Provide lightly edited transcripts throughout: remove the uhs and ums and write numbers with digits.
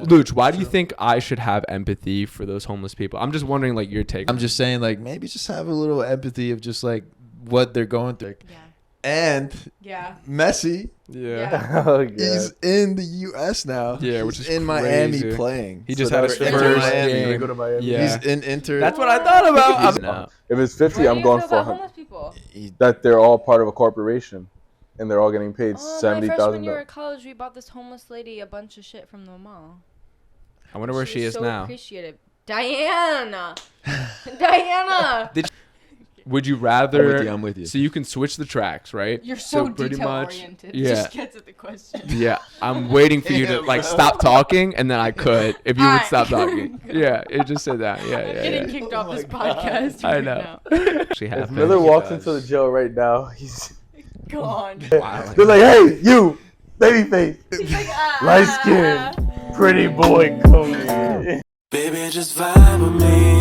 Luch, why do you think I should have empathy for those homeless people? I'm just wondering, like, your take. I'm just saying, like, maybe just have a little empathy of just like what they're going through. Yeah. And Messi, he's in the U.S. now. Yeah, he's which is in crazy. Miami playing. He just had his first game. Go to Miami. Yeah. He's in Inter. That's what I thought about. If it's 50, I'm going for homeless people. that. They're all part of a corporation, and they're all getting paid $70,000. My freshman year at college, we bought this homeless lady a bunch of shit from the mall. I wonder where she is so now. Appreciated. Diana. Would you rather? I'm with you. So you can switch the tracks, right? You're so pretty detail much, oriented. yeah. Just get to the question. Yeah, I'm waiting for you to like stop talking, and then I could if you would stop talking. Yeah, it just said that. Yeah, I'm getting kicked off this podcast. I right know. now. Actually If happened. Miller walks into the jail right now, he's Gone. Wow. they're like, "Hey, you, babyface, He's like, light skin, pretty boy, come here." Baby, just vibe with me.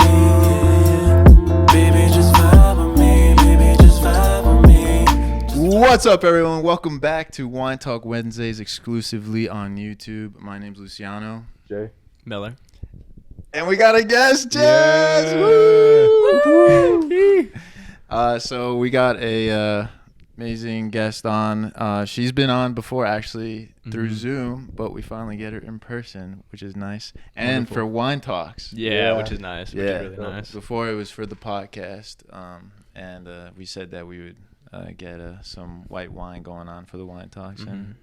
Baby, just vibe with me. Baby, just vibe with me. What's up, everyone? Welcome back to Wine Talk Wednesdays exclusively on YouTube. My name's Luciano. Jay. Miller. And we got a guest, Jess. Yeah. Woo! So we got a amazing guest on. She's been on before, actually, through Zoom, but we finally get her in person, which is nice. And Wonderful. for Wine Talks. Yeah, which is nice. Which Yeah. is really nice. Before it was for the podcast, and we said that we would get some white wine going on for the Wine Talks, and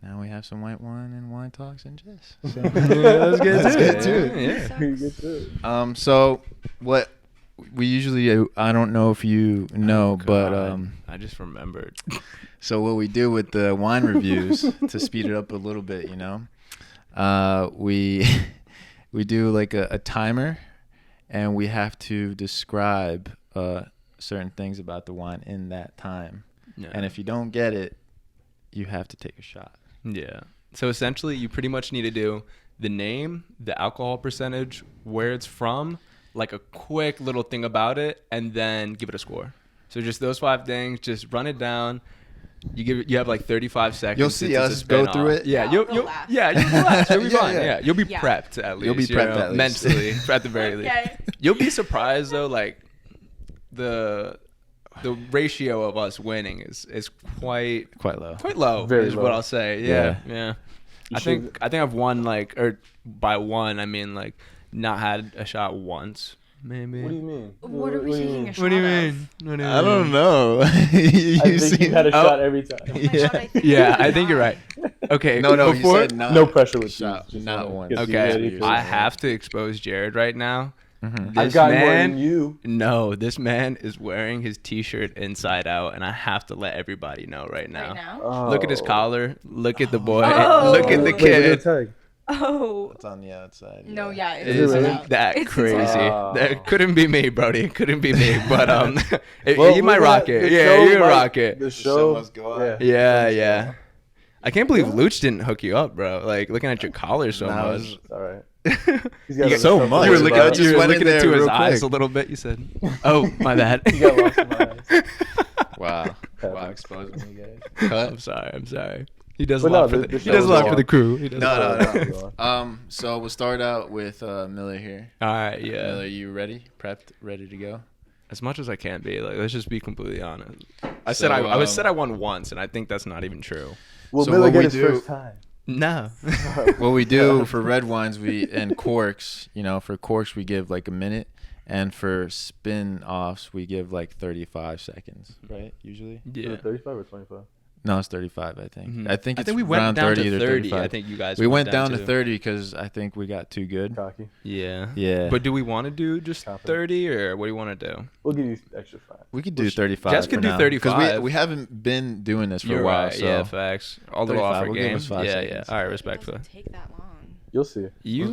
now we have some white wine and Wine Talks and Jess. So let's get to it. Yeah. So what we usually I don't know if you know, but I just remembered. so what we do with the wine reviews to speed it up a little bit, you know, we do like a timer, and we have to describe certain things about the wine in that time. Yeah. And if you don't get it, you have to take a shot. Yeah. So essentially, you pretty much need to do the name, the alcohol percentage, where it's from, like a quick little thing about it, and then give it a score. So just those 5 things, just run it down. You have like 35 seconds. You'll see us go through it. Yeah, I'll you'll laugh. You'll be Yeah, fine. yeah. Yeah, you'll be Yeah. prepped at least. You'll be prepped at least. mentally, at the very least. Okay. You'll be surprised though, like the ratio of us winning is quite low. quite low. Very is low. what I'll say. Yeah. I think I've won or by one I mean like not had a shot once. Maybe. What do you mean? What are we taking a shot What do you of? mean? What do you I don't mean? know. I think you had a shot every time. Oh my God, I think Yeah, we I think did you're right. Okay. No, before, you said not. No pressure with Shot, these. Just not wanna one. get you Okay, ready for I it. have to expose Jared right now. Mm-hmm. I've got more than you. No, this man is wearing his T-shirt inside out, and I have to let everybody know right now. Right now? Oh. Look at his collar. Look at the boy. Oh. Look at the Wait, look at kid. the tag. Oh. It's on the outside. No, yeah. It It's Is it isn't really? out. that It's crazy. inside. Oh. That couldn't be me, Brody. It couldn't be me. But Well, you might look rock at it. the Yeah, show you might- rock it. The show show must go on. Yeah. I can't believe Luch didn't hook you up, bro. Like looking at your collar so Nah, much. it's- It's all right. You got got- so other stuff much, You were to looking, worry bro. about. Just went in into there his real eyes quick. a little bit. You said, "Oh, my bad." You got lost in my eyes. Wow. Cut. Wow, exposing me, guys. Cut. I'm sorry. He does But a lot no, for the the. He show does a is lot for on. the crew. He does a lot. No. So we'll start out with Miller here. All right, yeah. Miller, you ready? Prepped? Ready to go? As much as I can be, like, let's just be completely honest. I So, said I won once, and I think that's not even true. Will So Miller what get we his do- first time? No. What we do for red wines, and corks, for corks we give like a minute, and for spin offs we give like 35 seconds, right? Usually. Is Yeah. it 35 or 25? No, it's 35. I think. Mhm. I think it's we went around down 30 to or 30. 35. I think you guys. We went down to to 30 because I think we got too good. Cocky. Yeah. Yeah. But do we want to do just Confident. 30, or what do you want to do? We'll give you extra 5. We could do 35. Jess could for do now, 35. we haven't been doing this for You're a while. right. So Yeah, facts. A little 35, off our we'll give game. us 5 Yeah. seconds. All right, It respectfully. doesn't take that long. You'll see. You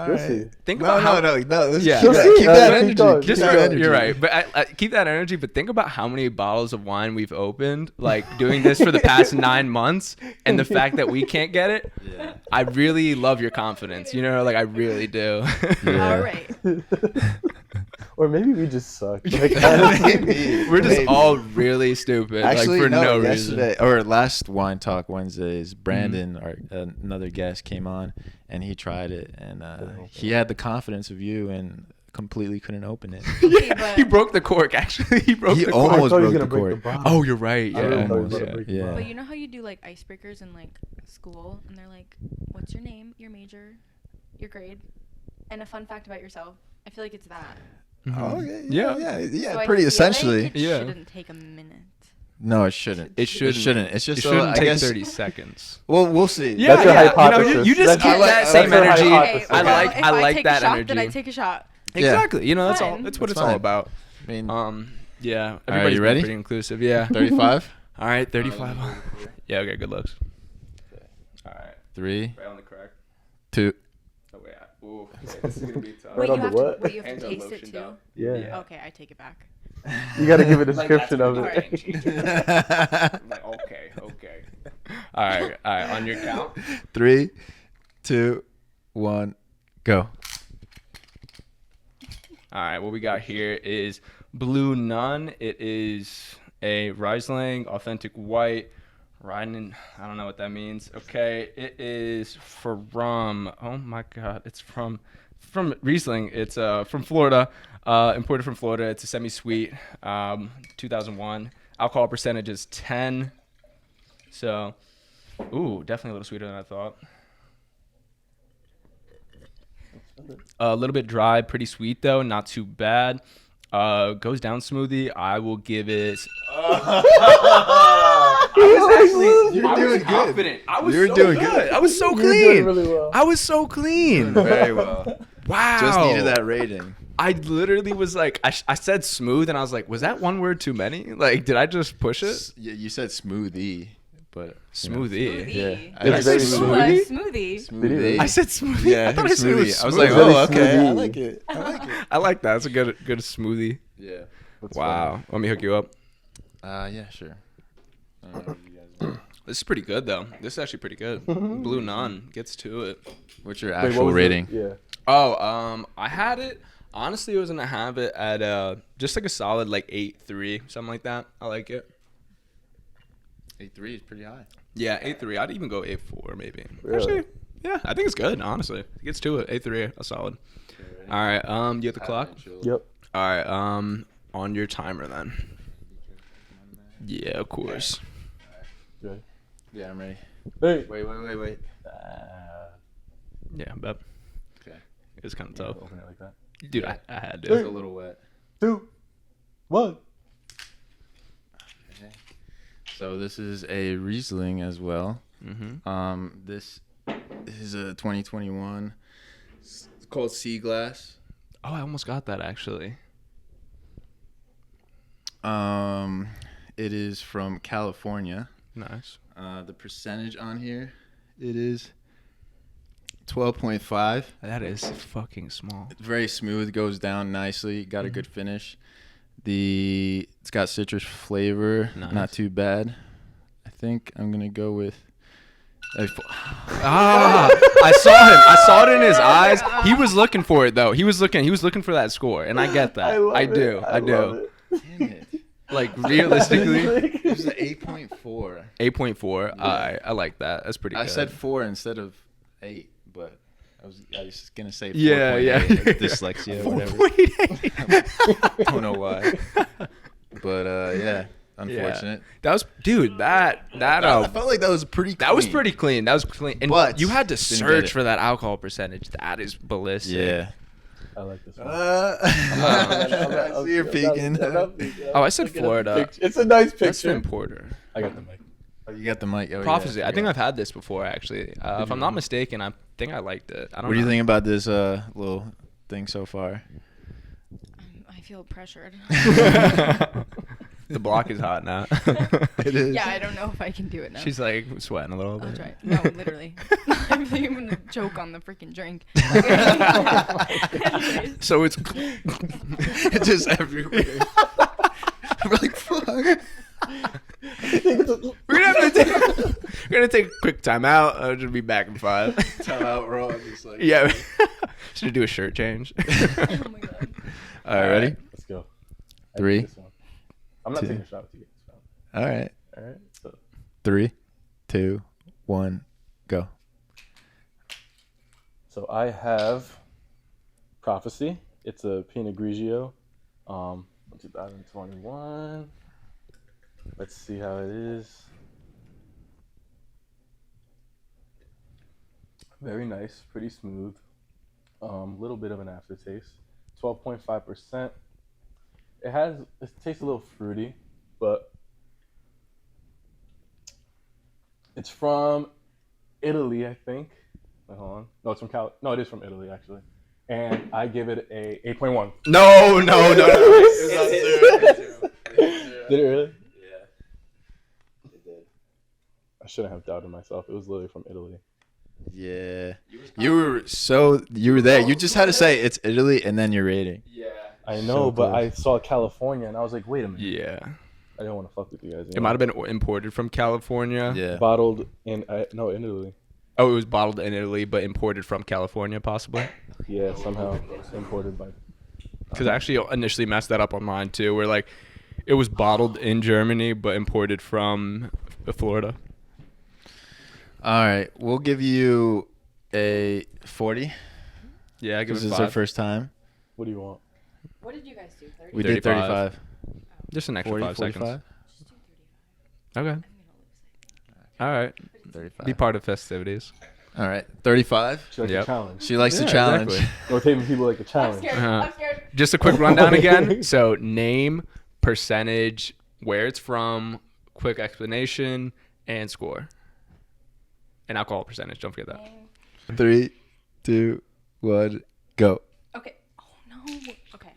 You'll see. think No, about how. no. Let's Yeah. keep, You'll that, see. keep that Keep energy. going. Keep Just that you're, energy. you're right, but I keep that energy. But think about how many bottles of wine we've opened, like doing this for the past 9 months, and the fact that we can't get it. Yeah. I really love your confidence. Like I really do. Yeah. All right. Or maybe we just suck. Like, honestly, Maybe. We're just Maybe. all really stupid. Actually, like, for no yesterday reason. or last Wine Talk Wednesdays, Brandon, another guest, came on and he tried it, and he had the confidence of you and completely couldn't open it. Okay, but He broke the cork, actually. He broke He the almost cork. I thought he was broke gonna the break cork. the bottom. Oh, you're right. I Yeah. really thought he was Almost, gonna yeah. break the Yeah. bottom. But you know how you do like icebreakers in like school, and they're like, "What's your name, your major, your grade, and a fun fact about yourself?" I feel like it's that. Mhm. Oh, okay. Yeah. Yeah. So I Pretty feel essentially. Like it Yeah. shouldn't take a minute. No, it shouldn't. It shouldn't. It shouldn't. It's It just shouldn't I take guess, 30 seconds. Well, we'll see. Yeah, That's your yeah. hypothesis. You just That's get your- that that's same your energy. hypothesis. I well, like. if I like take that a shot, energy. Then I take a shot. Exactly. You know, that's all. Fine. That's what That's it's all fine. about. I mean, Yeah. right, Everybody's you been ready? pretty inclusive. Yeah. 35, All right. 35. Yeah. Okay. Good looks. All right. 3, Right on the crack. 2. Oh wait. Ooh. Okay, this is gonna be tough. Wait, on you the have what? to. Wait, you have Hands to are taste it lotioned too. up. Yeah. Yeah. Okay, I take it back. You gotta give a Like, description that's of what it. you change. Like, okay. All right. On your count. 3, 2, 1, go. All right, what we got here is Blue Nun. It is a Riesling, authentic white. Riding, I don't know what that means. Okay, it is from. Oh my God, it's from Riesling. It's from Florida, imported from Florida. It's a semi-sweet, 2001. Alcohol percentage is 10. So, ooh, definitely a little sweeter than I thought. A little bit dry, pretty sweet though, not too bad. Goes down smoothie. I will give it. You're doing good. Confident. I was You're so doing good. good. I was so You're clean. doing really well. I was so clean. Very well. Wow. Just needed that rating. I literally was like, I said smooth, and I was like, was that one word too many? Like, did I just push it? Yeah, you said smoothie, but Smoothie. Smoothie. Yeah. Did I say It's very Ooh, smoothie? a smoothie. smoothie. I said smoothie. Yeah, I thought I said it was smoothie. I was smoothie. like, Very oh, okay, I smoothie. like it. I like it. I like that. That's a good smoothie. Yeah. That's Wow. Let me hook you up. Yeah, sure. I don't know what you guys want. This is pretty good though. This is actually pretty good. Blue Nun gets to it. What's your Wait, what actual was rating? Yeah. Oh, I had it. Honestly, I was gonna have it at just like a solid like 8.3, something like that. I like it. 8.3 is pretty high. Yeah, 8.3. I'd even go 8.4 maybe. Really? Actually, yeah, I think it's good. Honestly, it gets to it. 8.3, a solid. All right. You have the clock. Yep. All right. On your timer then. Yeah, of course. Ready? Yeah, I'm ready. Hey. Wait. Yeah, but Okay. it's kind of tough. Open it like that. Dude, I had It's to. a little wet. 2, 1. So this is a Riesling as well. Mm-hmm. This is a 2021. It's called Sea Glass. Oh, I almost got that actually. It is from California. Nice. The percentage on here, it is 12.5. That is fucking small. It's very smooth, goes down nicely, got a good finish. It's got citrus flavor, Nice. not too bad. I think I'm gonna go with. I saw him. I saw it in his eyes. He was looking for it though. He was looking for that score, and I get that. I do. love it. Damn it! Like realistically, It was an 8.4. 8.4. I like that. That's pretty good. I said 4 instead of 8, but I was just gonna say 4.8. Yeah. Dyslexia, or whatever. Don't know why. But yeah, unfortunate. That was, dude. That I felt like that was pretty. that was clean. pretty clean. That was clean. And But you had to didn't get search it. for that alcohol percentage. That is ballistic. Yeah. I like this one. I see you're peeking. Oh, I said Florida. It's a nice That's picture. Tim Porter. I got the mic. Oh, you got the mic. Oh, Prophecy. yeah, I think yeah. I've had this before actually. If I'm not mistaken, I think I liked it. I don't What do you know. think about this little thing so far? I feel pressured. The block is hot now. It is. Yeah, I don't know if I can do it now. She's like sweating a little I'll bit. try. No, literally. I'm gonna choke on the freaking drink. Anyways. So it's It's just everywhere. I'm like, fuck. we're gonna take a quick time out. I'll just be back in 5. Time out, we're all just like. Yeah. Should do a shirt change. Oh my god. All right, ready? Let's go. I Three, take this one. I'm not two. taking a shot with you guys. All right. All right. So 3, 2, 1, go. So I have Prophecy. It's a Pinot Grigio, 2021. Let's see how it is. Very nice, pretty smooth. Little bit of an aftertaste. 12.5%. It tastes a little fruity, but it's from Italy, I think. Wait, hold on. No, it's from No, it is from Italy actually. And I give it a 8.1. No. Did it really? Yeah. It did. I shouldn't have doubted myself. It was literally from Italy. Yeah. You were there. You just had to say it's Italy and then your rating. Yeah. I know, So but close. I saw California and I was like, wait a minute. Yeah. I didn't want to fuck with you guys. It might have been imported from California. Yeah. Bottled in in Italy. Oh, it was bottled in Italy, but imported from California, possibly. Yeah, somehow imported by. Because I actually initially messed that up on mine too. Where like, it was bottled in Germany, but imported from Florida. All right. We'll give you a 40. Yeah, I give This it is 5. our first time. What do you want? What did you guys do? 30? We did 35. 35. Just an extra 40, 5 seconds. 45? Just do 35. Okay. I'm gonna lose it. All right. 35. Be part of festivities. All right. 35. She likes Yep. a challenge. She likes Yeah, the challenge. exactly. Rotating people like a I'm challenge. scared. Uh-huh. I'm scared. Just a quick rundown again. So name, percentage, where it's from, quick explanation, and score. And alcohol percentage. Don't forget that. Name. 3, 2, 1, go. Okay. Oh no. Okay.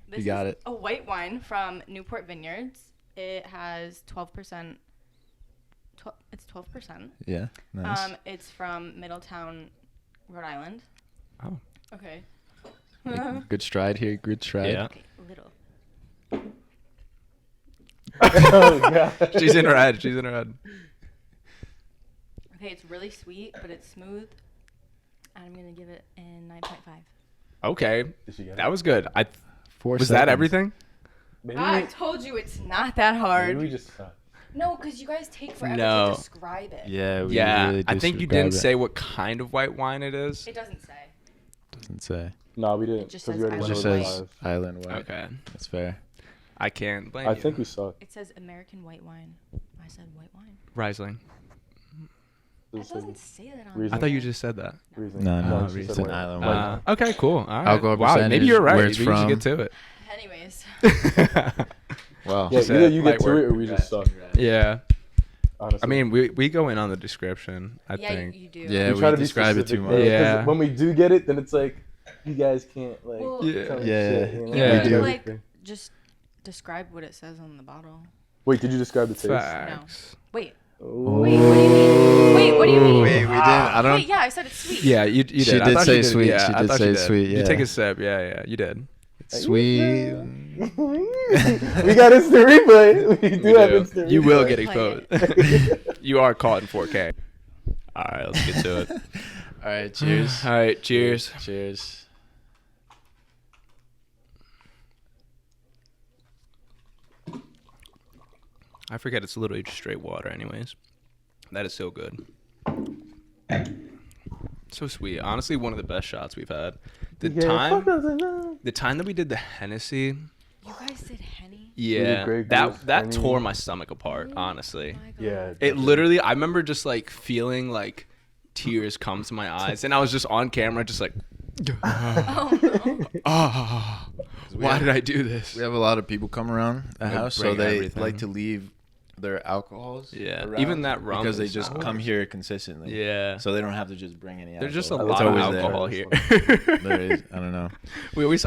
This You got is it. a white wine from Newport Vineyards. It has 12%. It's 12%. Yeah. Nice. It's from Middletown, Rhode Island. Oh. Okay. Good stride here. Good stride. Yeah. Okay, little. Oh god. She's in her head. Okay, it's really sweet, but it's smooth. And I'm gonna give it a 9.5. Okay. Did she get That it? was good. 4 Was seconds. that everything? Maybe I told you it's not that hard. maybe we just suck. No, because you guys take forever No. to describe it. Yeah. We Yeah. really I think you describe didn't it. say what kind of white wine it is. It doesn't say. Doesn't say. No, we didn't. It just 'cause we says already It just went over says 5. Island White. Okay. That's fair. I can't blame I you. think we suck. It says American white wine. I said white wine. Riesling. That doesn't say that on Reason. I thought you just said that. Reason. No, no, she it's said an white. island White. wine. Okay, cool. All right. Alcohol wow, maybe percentage, you're right. where it's Maybe you should from. get to it. Anyways. Wow. Yeah, Just either a you light get to work. it or we just suck. Yeah. Honestly. I mean, we go in on the description, I yeah, think. you do. Yeah, we try to be describe it too specific, much. though, 'cause Yeah. When we do get it, then it's like you guys can't like. Well, Yeah. tell me Yeah, shit, you know? yeah. We do Yeah. Like, everything. just describe what it says on the bottle. Wait, did you describe the taste? Facts. Wait. Ooh. Wait, what do you mean? Wait, what do you mean? Wait, we didn't. I don't. Wait, yeah, I said it's sweet. Yeah, you did. She I did thought say you sweet. Yeah, She I did thought say you did. sweet, You yeah. take a sip. Yeah, you did. Sweet. We got instant replay. We do have instant replay. You will get Play exposed. You are caught in 4K. All right, let's get to it. All right. Cheers. All right, cheers. Cheers. I forget it's literally just straight water, anyways. That is so good. So sweet. Honestly, one of the best shots we've had. The time that we did the Hennessy, You guys did Henny? yeah, Grey Goose, that Henny. tore my stomach apart. Honestly, Oh my God. Yeah. it literally. I remember just like feeling like tears come to my eyes, and I was just on camera, just like, Oh no. ah, why did I do this? We have a lot of people come around the They house, so bring they everything. like to leave their alcohols. Yeah, around even that rum because they is just nice. come here consistently. Yeah, So they don't have to just bring any. there's just a alcohol. lot It's of always there. alcohol here. There is. I don't know.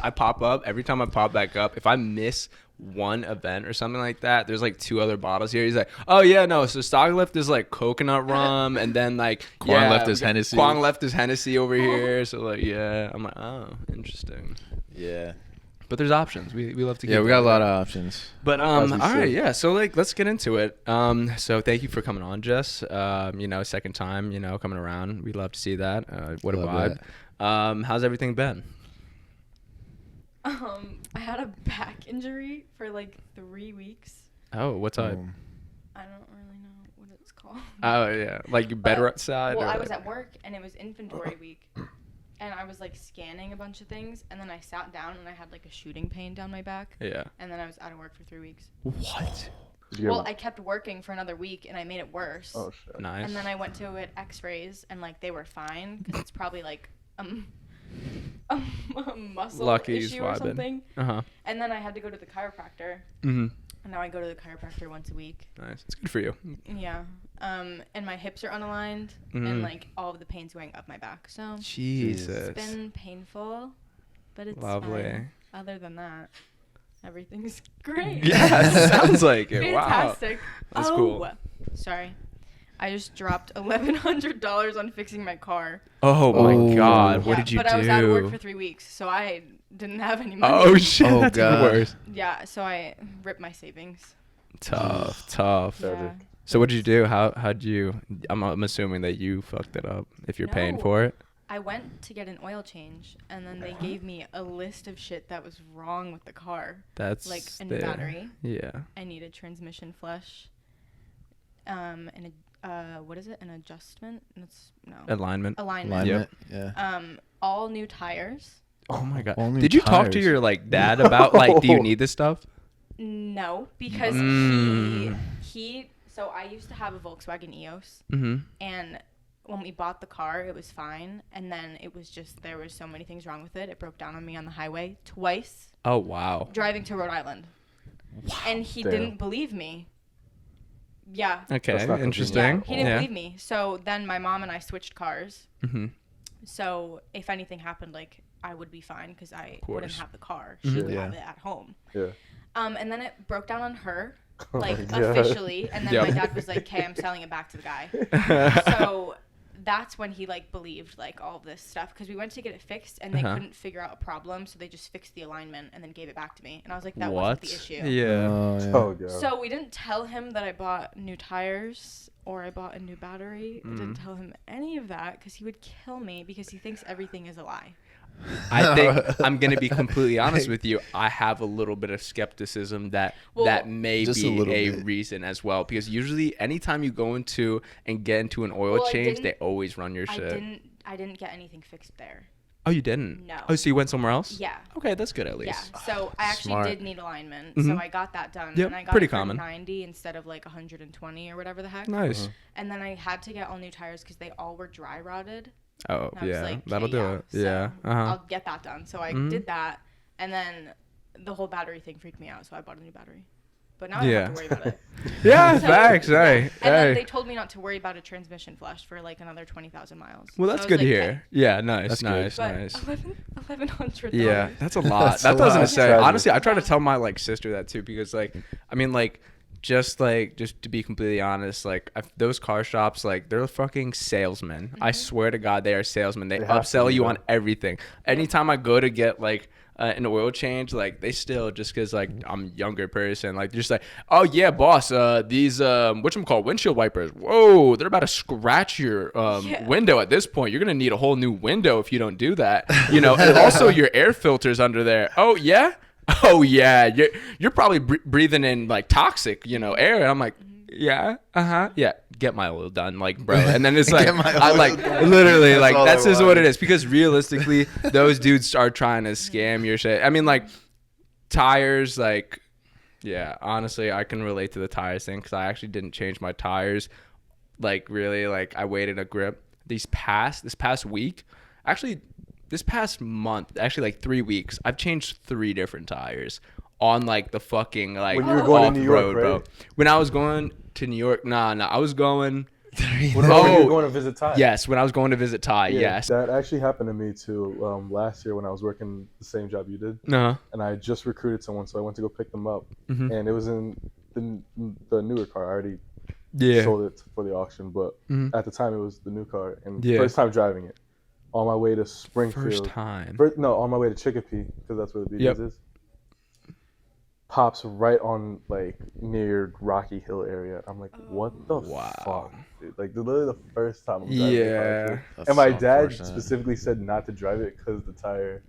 I pop up every time I pop back up. If I miss one event or something like that, there's like 2 other bottles here. He's like, oh yeah, no. So stock left is like coconut rum, and then like Kwang left is Hennessy. Kwang left is Hennessy over here. So like, yeah, I'm like, oh, interesting. Yeah. But there's options. We love to. Yeah, keep we got a that. lot of options. But As we all right, should. yeah. So like, let's get into it. So thank you for coming on, Jess. Second time, coming around. We love to see that. What a Love vibe. How's everything been? I had a back injury for like 3 weeks. Oh, what's up? I don't really know what it's called. Oh yeah, like your bed side. Well, or I like... was at work and it was inventory week, and I was like scanning a bunch of things, and then I sat down and I had like a shooting pain down my back. Yeah. And then I was out of work for 3 weeks. What? Well, I kept working for another week and I made it worse. Oh shit. Nice. And then I went to get X-rays and like they were fine because it's probably like a muscle Lucky's issue or vibing. something. Uh-huh. And then I had to go to the chiropractor. Mm-hmm. And now I go to the chiropractor once a week. Nice. It's good for you. Yeah. And my hips are unaligned and like all of the pain's going up my back. So Jesus. it's been painful, but it's Lovely. fine. Other than that, everything's great. Yeah, it sounds like it. Wow. Fantastic. That's cool. Sorry. I just dropped $1,100 on fixing my car. Oh my God. Yeah, What did you but do? I was out of work for 3 weeks, so I didn't have any money. Oh shit. Oh, That's even God. worse. Yeah, so I ripped my savings. Tough. Yeah. So what did you do? How'd you? I'm assuming that you fucked it up if you're paying No. for it. I went to get an oil change, and then they gave me a list of shit that was wrong with the car. That's Like a new battery. Yeah. I needed transmission flush. And what is it? An adjustment? Alignment. Alignment. Yep. Yeah. All new tires. Oh my God. Only Did you talk to tires. your like dad about like, do you need this stuff? No, because Mm. he. So I used to have a Volkswagen EOS, Mm-hmm. and when we bought the car, it was fine, and then it was just there was so many things wrong with it. It broke down on me on the highway twice Oh wow. driving to Rhode Island, and he Damn. didn't believe me. Yeah. Okay. That's not Interesting. Yeah, he didn't Yeah. believe me. So then my mom and I switched cars. Mm-hmm. So if anything happened, like I would be fine because I course. wouldn't have the car. Mhm. She would Yeah. have it at home. Yeah. And then it broke down on her, Oh like my God. officially. And then Yep. my dad was like, "Okay, I'm selling it back to the guy." So that's when he like believed like all of this stuff because we went to get it fixed and they Uh-huh. couldn't figure out a problem, so they just fixed the alignment and then gave it back to me. And I was like, "That What? wasn't the issue." Yeah. Oh, yeah. Oh god. So we didn't tell him that I bought new tires or I bought a new battery. I didn't tell him any of that because he would kill me because he thinks everything is a lie. I think I'm gonna be completely honest with you. I have a little bit of skepticism that Well, that may just a be little a bit. reason as well. Because usually, anytime you go into and get into an oil Well, I change, didn't- they always run your shit. I didn't get anything fixed there. Oh, you didn't? No. Oh, so you went somewhere else? Yeah. Okay, that's good at Yeah. least. So I actually Smart. did need alignment. Mhm. So I got that done. Yep, And I got pretty it for common. 90 instead of like 120 or whatever the heck. Nice. And then I had to get all new tires because they all were dry rotted. Oh, And I was yeah, like, that'll "Okay, do it. so Yeah. Uh-huh. I'll get that done. So I Mhm. did that. And then the whole battery thing freaked me out. So I bought a new battery. But now I Yeah. don't have to worry about it. Yeah, So- facts. Hey, And then hey. they told me not to worry about a transmission flush for like another 20,000 miles. Well, So that's I was good to like, hear. "Okay." Yeah, nice, That's good. nice, But nice. $1,100. Yeah, that's a lot. That's That a doesn't lot. say. Tragic. Honestly, I try to tell my like sister that too because like, I mean like, just to be completely honest, like those car shops, like they're fucking salesmen. I swear to God, they are salesmen. They They have to upsell be, you though. on everything. Anytime I go to get like an oil change, like they still just because like I'm a younger person, like they're just like, oh yeah, boss, these whatchamacallit windshield wipers. Whoa, they're about to scratch your Yeah. window at this point. You're gonna need a whole new window if you don't do that. You know, and also your air filters under there. Oh yeah. Oh yeah, you're probably breathing in like toxic, air. And I'm like, yeah, yeah. Get my oil done, like, bro. And then it's like, Get my I oil like done. literally That's like all that's I just what want. it is. Because realistically, those dudes are trying to scam your shit. I mean, like tires, like, yeah. Honestly, I can relate to the tires thing because I actually didn't change my tires. Like really, like I waited a grip. This past week, actually. This past month, actually like 3 weeks, I've changed 3 different tires on like the fucking like When you were going to off New York, road, bro. right? When I was going to New York, I was going. What about when you Oh, were going to visit Ty? Yes, when I was going to visit Ty. Yeah, Yes. That actually happened to me too. Last year when I was working the same job you did, No. and I just recruited someone, so I went to go pick them up, Mhm. and it was in the newer car. I already Yeah. sold it for the auction, but Mhm. at the time it was the new car, and Yeah. first time driving it. On my way to Springfield. First time. On my way to Chicopee, because that's where the BJ's Yep. is. Pops right on like near Rocky Hill area. I'm like, what the Wow. fuck? Dude? Like literally the first time I'm driving the car, Yeah. too. That's And my so dad unfortunate. specifically said not to drive it because the tire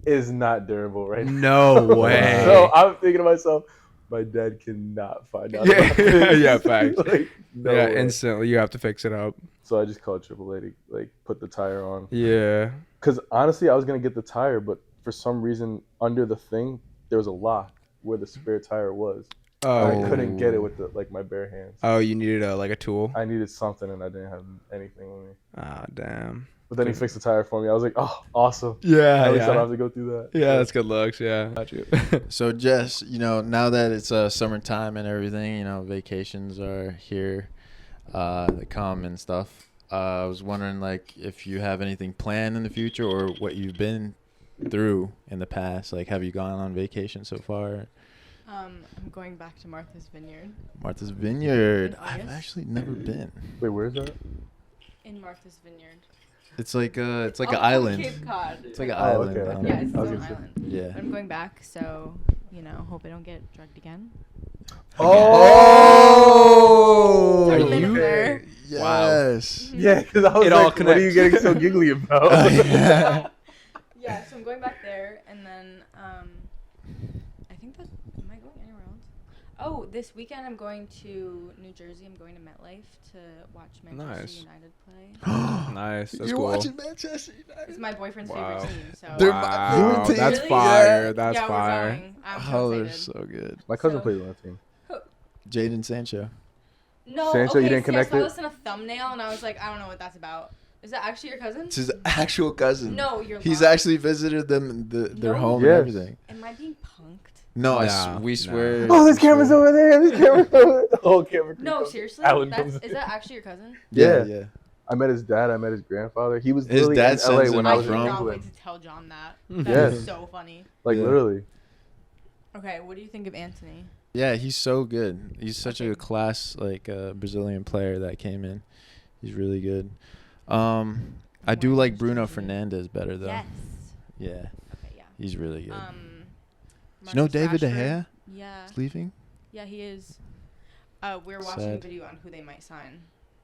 is not durable right No now. way. So I'm thinking to myself, my dad cannot find out. Yeah, about this. yeah, facts. Like, no yeah, way. instantly you have to fix it up. So I just called AAA to like put the tire on. Yeah. Because honestly, I was gonna get the tire, but for some reason under the thing there was a lock where the spare tire was. Oh. I couldn't get it with my bare hands. Oh, you needed a tool. I needed something and I didn't have anything with me. Ah, damn. But then he fixed the tire for me. I was like, oh, awesome. Yeah, At least I don't have to go through that. Yeah, that's good looks. Yeah. Got you. So Jess, now that it's summertime and everything, vacations are here, they come and stuff. I was wondering like if you have anything planned in the future or what you've been through in the past. Like, have you gone on vacation so far? I'm going back to Martha's Vineyard. Martha's Vineyard. In I've August? actually never been. Wait, where is that? In Martha's Vineyard. It's like an Oh, island. Cape Cod. It's like an Oh, island. okay. down Yeah, there. it's its I was own gonna say- island. Yeah. But I'm going back, so hope I don't get drugged again. Oh! Totally Okay. live there. Yes. Yeah, because I was It all like, what are you connects. getting so giggly about? Yeah. Yeah, so I'm going back there, and then I think that am I going anywhere else? Oh, this weekend I'm going to New Jersey. I'm going to MetLife to watch Manchester Nice. United play. Nice. That's You're cool. watching Manchester United. It's my boyfriend's Wow. favorite team, so They're Wow, my favorite team. that's Really? fire. Yeah. That's yeah, fire. we're going. I'm Oh, so they're excited. so good. My cousin So- plays on that team. Jadon Sancho. No, Sancho, okay, you didn't see, connect I saw it? this in a thumbnail, and I was like, I don't know what that's about. Is that actually your cousin? It's his actual cousin. No, you're He's lying. actually visited them, their No. home Yes. and everything. Am I being punked? No, No, we no. swear. Oh, this we camera's swear. over there. This camera's over there. The whole camera. crew No, comes. seriously? Alan That's, comes is in. that actually your cousin? Yeah, Yeah. yeah. I met his dad. I met his grandfather. He was His literally dad in sends LA him when out I I was in from- cannot wait England. to tell John that. Yes. That's so funny. Like Yeah. literally. Okay, what do you think of Anthony? Yeah, he's so good. He's such a Okay. class Brazilian player that came in. He's really good. I do Wow, like he's Bruno really good. Fernandez better though. Yes. Yeah, Okay, yeah. he's really good. Marcus you know David De Rashford? Gea Yeah. is leaving? Yeah, he is. We're watching Sad. a video on who they might sign.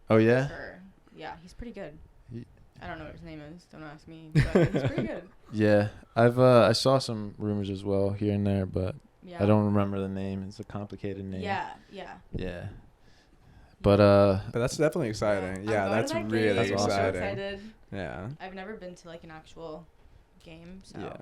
Oh yeah. For, yeah, he's pretty good. He- I don't know what his name is. Don't ask me. But he's pretty good. Yeah, I saw some rumors as well here and there, but Yeah. I don't remember the name. It's a complicated name. Yeah, yeah. Yeah. But But that's definitely exciting. Yeah, I'm going that's to that really game. That's I'm so exciting. excited. Yeah. I've never been to like an actual game, so Yeah.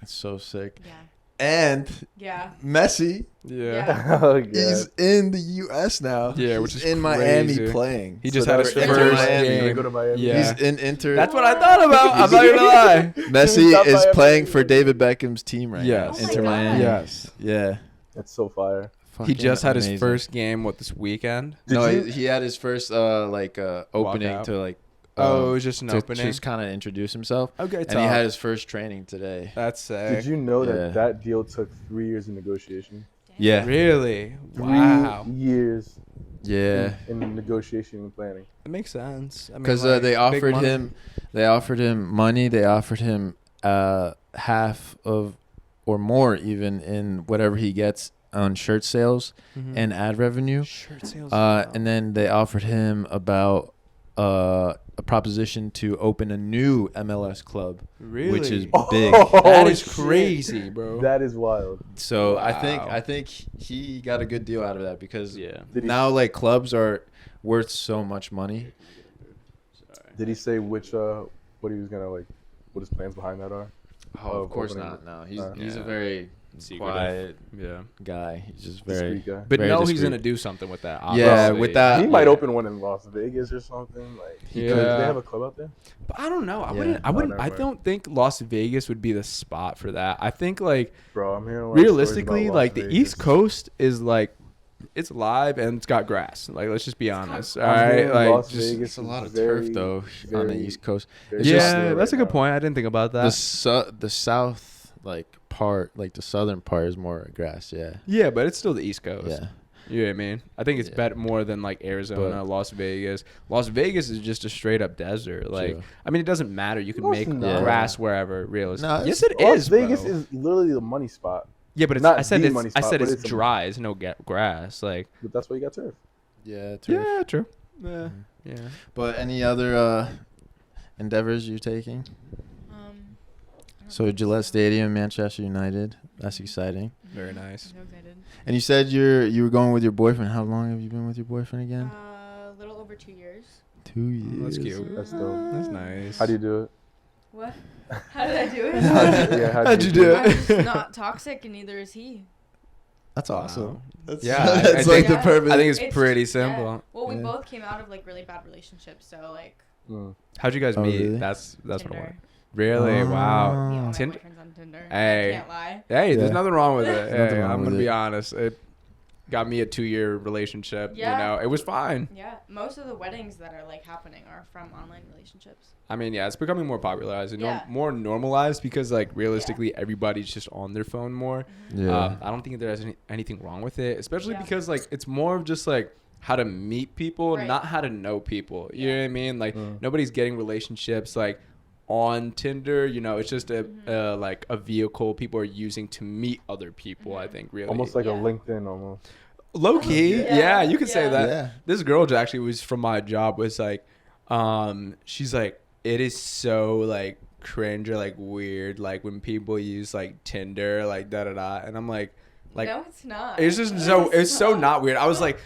it's so sick. yeah. And Yeah. Messi, Yeah. Oh, God. he's in the U.S. now. Yeah, He's which is in Miami crazy. playing. He So just had his that's- first Miami. Gonna game. go to Miami. Yeah. He's in Inter. That's what I thought about. I'm not gonna lie. Messi Stop is by playing every- for David Beckham's team right Yes. now. Oh my Inter God. Miami. Yes. Yeah. That's so fire. He Fucking just had his amazing. first game. What, this weekend? Did No, you- he had his first opening Walkout. to like. Oh, it was just an to opening. just kind of introduce himself. Okay, And he had his first training today. That's sick. Did you know Yeah. that that deal took 3 years in negotiation? Damn. Yeah. Really? 3 Wow. years Yeah. in negotiation and planning. That makes sense. I mean, Because like, they big offered money. him money. They offered him half of or more even in whatever he gets on shirt sales Mhm. and ad revenue. shirt sales. And then they offered him about a proposition to open a new MLS club, really, which is Oh, big. that is shit. crazy, bro. That is wild. So Wow. I think he got a good deal out of that because yeah. Did he, now like clubs are worth so much money. did he say which what he was gonna like, what his plans behind that are? Oh, of course opening not. it. No, he's Yeah. a very Secretive. quiet Yeah. guy. He's just very. Discreet guy. But Very no, he's discreet. gonna do something with that. Yeah, obviously. with that. He might yeah. open one in Las Vegas or something. Like, Yeah. do they have a club out there? But I don't know. I Yeah. wouldn't. I No, wouldn't. never I mind. don't think Las Vegas would be the spot for that. I think like Bro, I'm hearing a lot of stories realistically, about Las like the Vegas. East Coast is like it's live and it's got grass. Like let's just be honest. All I'm right, hearing like Las just, Vegas It's a is lot of very, turf though on the very- East Coast. very It's just- yeah, popular that's a right good now. point. I didn't think about that. The south like part, like the southern part is more grass. Yeah. Yeah, but it's still the East Coast. Yeah. You know what I mean? I think it's Yeah. better more than like Arizona, But- Las Vegas. Las Vegas is just a straight up desert. Like, True. I mean, it doesn't matter. You can No, make it's not. grass wherever. Realistically, No, yes, it's- it Las is. Vegas bro. is literally the money spot. Yeah, but it's, not I said the it's. money I spot, said but it's it's a- dry. There's no grass. Like, But that's why you got turf. Yeah. Turf. yeah, true. Yeah, Mhm. yeah. But any other endeavors you're taking? So Gillette Stadium, Manchester United. That's exciting. Very nice. I'm so excited. And you said you were going with your boyfriend. How long have you been with your boyfriend again? A little over 2 years. 2 years. That's cute. That's dope. That's nice. How do you do it? What? How did I do it? How'd you do I'm it? just not toxic, and neither is he. That's Wow. awesome. That's, Yeah, that's I like think- the perfect. I think it's It's pretty just- yeah. simple. Well, we Yeah. both came out of like really bad relationships, so like How'd you guys Oh, meet? really? That's what I Tinder. want. Really? Oh. Wow. Me and all my Tinder- boyfriends on Tinder. Hey. I can't lie. Hey, there's Yeah. nothing wrong with it. There's nothing Hey, wrong I'm with gonna be it. honest. It got me a 2-year relationship. Yeah. You know, it was fine. Yeah, most of the weddings that are like happening are from online relationships. I mean, yeah, it's becoming more popularized and Yeah. more normalized because, like, realistically, everybody's just on their phone more. Yeah. I don't think there's anything wrong with it, especially Yeah. because, like, it's more of just like how to meet people, Right. not how to know people. You know Yeah. what I mean? Like, nobody's getting relationships like on Tinder. You know, it's just a like a vehicle people are using to meet other people. I think really Almost like Yeah. a LinkedIn almost. low key. Yeah. Yeah, you could say Yeah. that. Yeah. This girl actually was from my job was like, she's like, it is so like cringe or like weird like when people use like Tinder like da da da, and I'm like No, it's not. it's just so it's so not weird. I was like,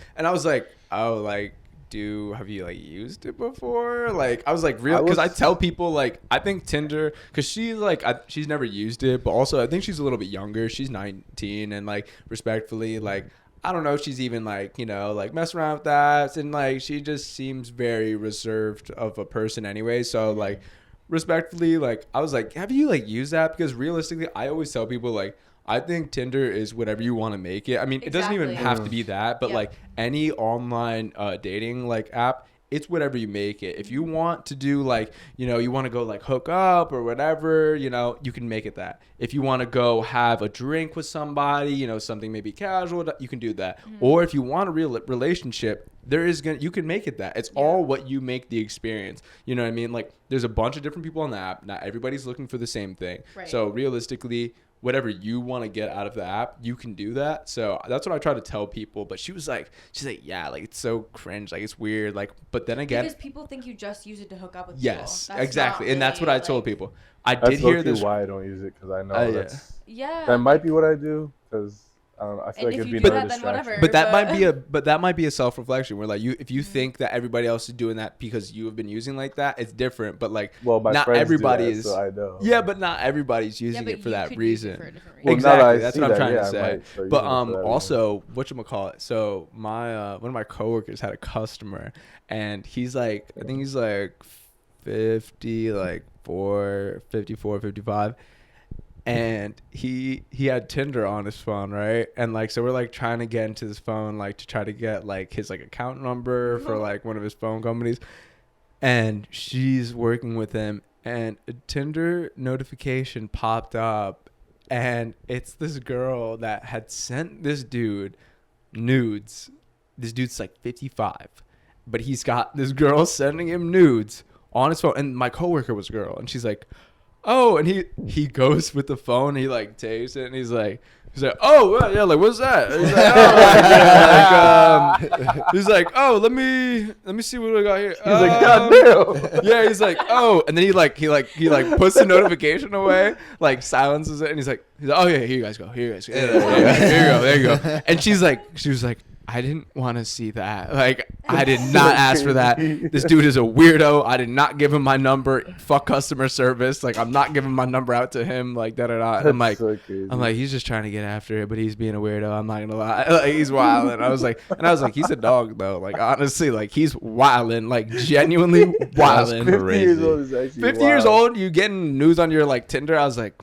oh, like, have you like used it before? Like, I was like, real, because I tell people like, I think Tinder, because she's like, she's never used it, but also I think she's a little bit younger. She's 19, and like, respectfully, like, I don't know if she's even like, you know, like messing around with that, and like, she just seems very reserved of a person anyway. So like, respectfully, like, I was like, have you like used that? Because realistically, I always tell people like, I think Tinder is whatever you want to make it. I mean, it doesn't even Exactly. have to be that, but Yep. like any online dating like app, it's whatever you make it. If you want to do like, you know, you want to go like hook up or whatever, you know, you can make it that. If you want to go have a drink with somebody, you know, something maybe casual, you can do that. Or if you want a real relationship, you can make it that. It's all what you make the experience. You know what I mean? Like, there's a bunch of different people on the app. Not everybody's looking for the same thing. Right. So realistically, whatever you want to get out of the app, you can do that. So that's what I try to tell people. But she's like, yeah, like, it's so cringe, like, it's weird, like, but then again, Because people think you just use it to hook up with yes, people. That's exactly, not and that's what really, I told like- people. I That's did hear low-key this. why I don't use it, because I know Yeah. that's Yeah. that might be what I do, because I don't know, I feel And like if it'd you be do another that, then distraction. whatever. But that but- might be a self-reflection where like if you think that everybody else is doing that because you have been using like that, it's different. But like, Well, my not friends everybody do that, is. so I know. Yeah, but not everybody's using but it for you that could use it reason. for a different Well, reason. now that I Exactly, that's see what I'm that, trying yeah, to I say. might start But using it for that reason. also, whatchamacallit? So my one of my coworkers had a customer, and he's like, I think he's like 50, like 54, 55. And he had Tinder on his phone, right? And like, so we're like trying to get into his phone, like to try to get like his like account number for like one of his phone companies. And she's working with him, and a Tinder notification popped up, and it's this girl that had sent this dude nudes. This dude's like 55, but he's got this girl sending him nudes on his phone. And my coworker was a girl, and she's like, oh, and he goes with the phone, he like takes it, and he's like, oh yeah, like, what's that? And he's like, oh, he's like, oh, let me see what I got here. He's like, God damn. Yeah, he's like, oh, and then he puts the notification away, like silences it, and he's like, oh yeah, here you guys go, here you guys go, there you go. And she was like, I didn't want to see that. Like, I did not ask for that. This dude is a weirdo. I did not give him my number. Fuck customer service. Like, I'm not giving my number out to him. Like, da da da. I'm like, so crazy. he's just trying to get after it, but he's being a weirdo. I'm not gonna lie. Like, he's wilding. I was like, he's a dog though. Like, honestly, like, he's wilding. Like, genuinely wilding. 50 years old is actually 50 years wild. old, you getting news on your like Tinder. I was like,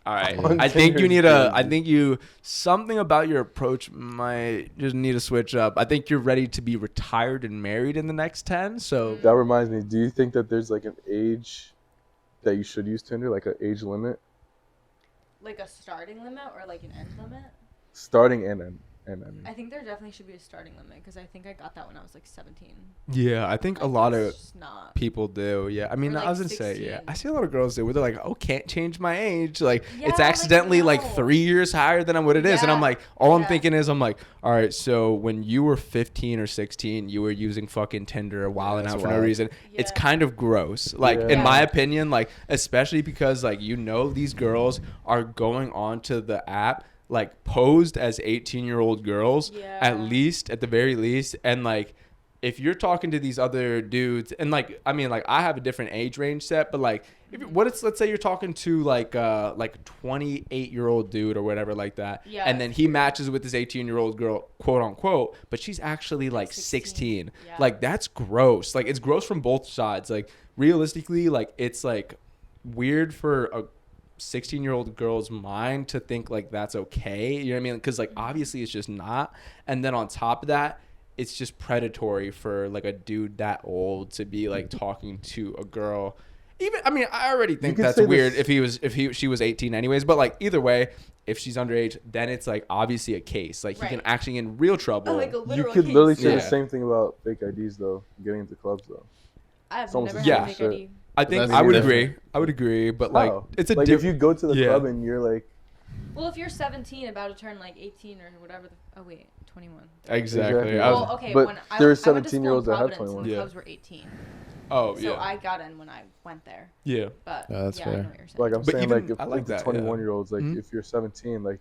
all right, On I think you Tinder, need dude. something about your approach might just need to switch up. I think you're ready to be retired and married in the next 10. So That reminds me, do you think that there's like an age that you should use Tinder, like an age limit? Like a starting limit or like an end limit? Starting and end. And I mean, I think there definitely should be a starting limit because I think I got that when I was like 17. Yeah, I think a Like, lot that's of just not. people do. Yeah, I mean, Or, like, I was gonna say, yeah, 16. I see a lot of girls do where they're like, "Oh, can't change my age." Like Yeah, it's like, accidentally like no. 3 years higher than what it is, and I'm Yeah, like, all I'm yeah. thinking is, I'm like, all right, so when you were 15 or 16, you were using fucking Tinder, wilding that's out for no wild. reason. It's Yeah. kind of gross, like Yeah. in my Yeah. opinion, like especially because like these girls are going onto the app like posed as 18-year-old girls Yeah. at the very least, and like if you're talking to these other dudes and like I mean like I have a different age range set, but like let's say you're talking to like 28-year-old dude or whatever like that, Yeah, and then it's he weird. matches with this 18-year-old girl, quote unquote, but she's actually like 16. 16. Yeah. Like that's gross. Like it's gross from both sides. Like realistically, like it's like weird for a 16-year-old girl's mind to think like that's okay. You know what I mean? Because like obviously it's just not. And then on top of that, it's just predatory for like a dude that old to be like talking to a girl. Even I mean I already think could that's say weird this- she was 18 anyways. But like either way, if she's underage, then it's like obviously a case. Like he can Right. actually get in real trouble. Oh, like a you literal could case. literally say Yeah. the same thing about fake IDs though. Getting into clubs though. I've It's almost never the had same a fake shit. ID. I think That's I would different. agree. I would agree, but like How? it's a like if you go to the Yeah. club and you're like, Well, if you're 17, about to turn like 18 or whatever. Oh wait, 21. Exactly. Exactly. I was- Well, okay. But when there's I went to school 17-year-olds in that have Providence, 21. and the Yeah. clubs were 18. oh So yeah. I got in when I went there. Yeah. But Yeah, that's yeah, I fair. know what you're saying. like I'm But saying, even- like if I like it's the that, yeah. 21-year-olds, like Mhm. if you're 17, like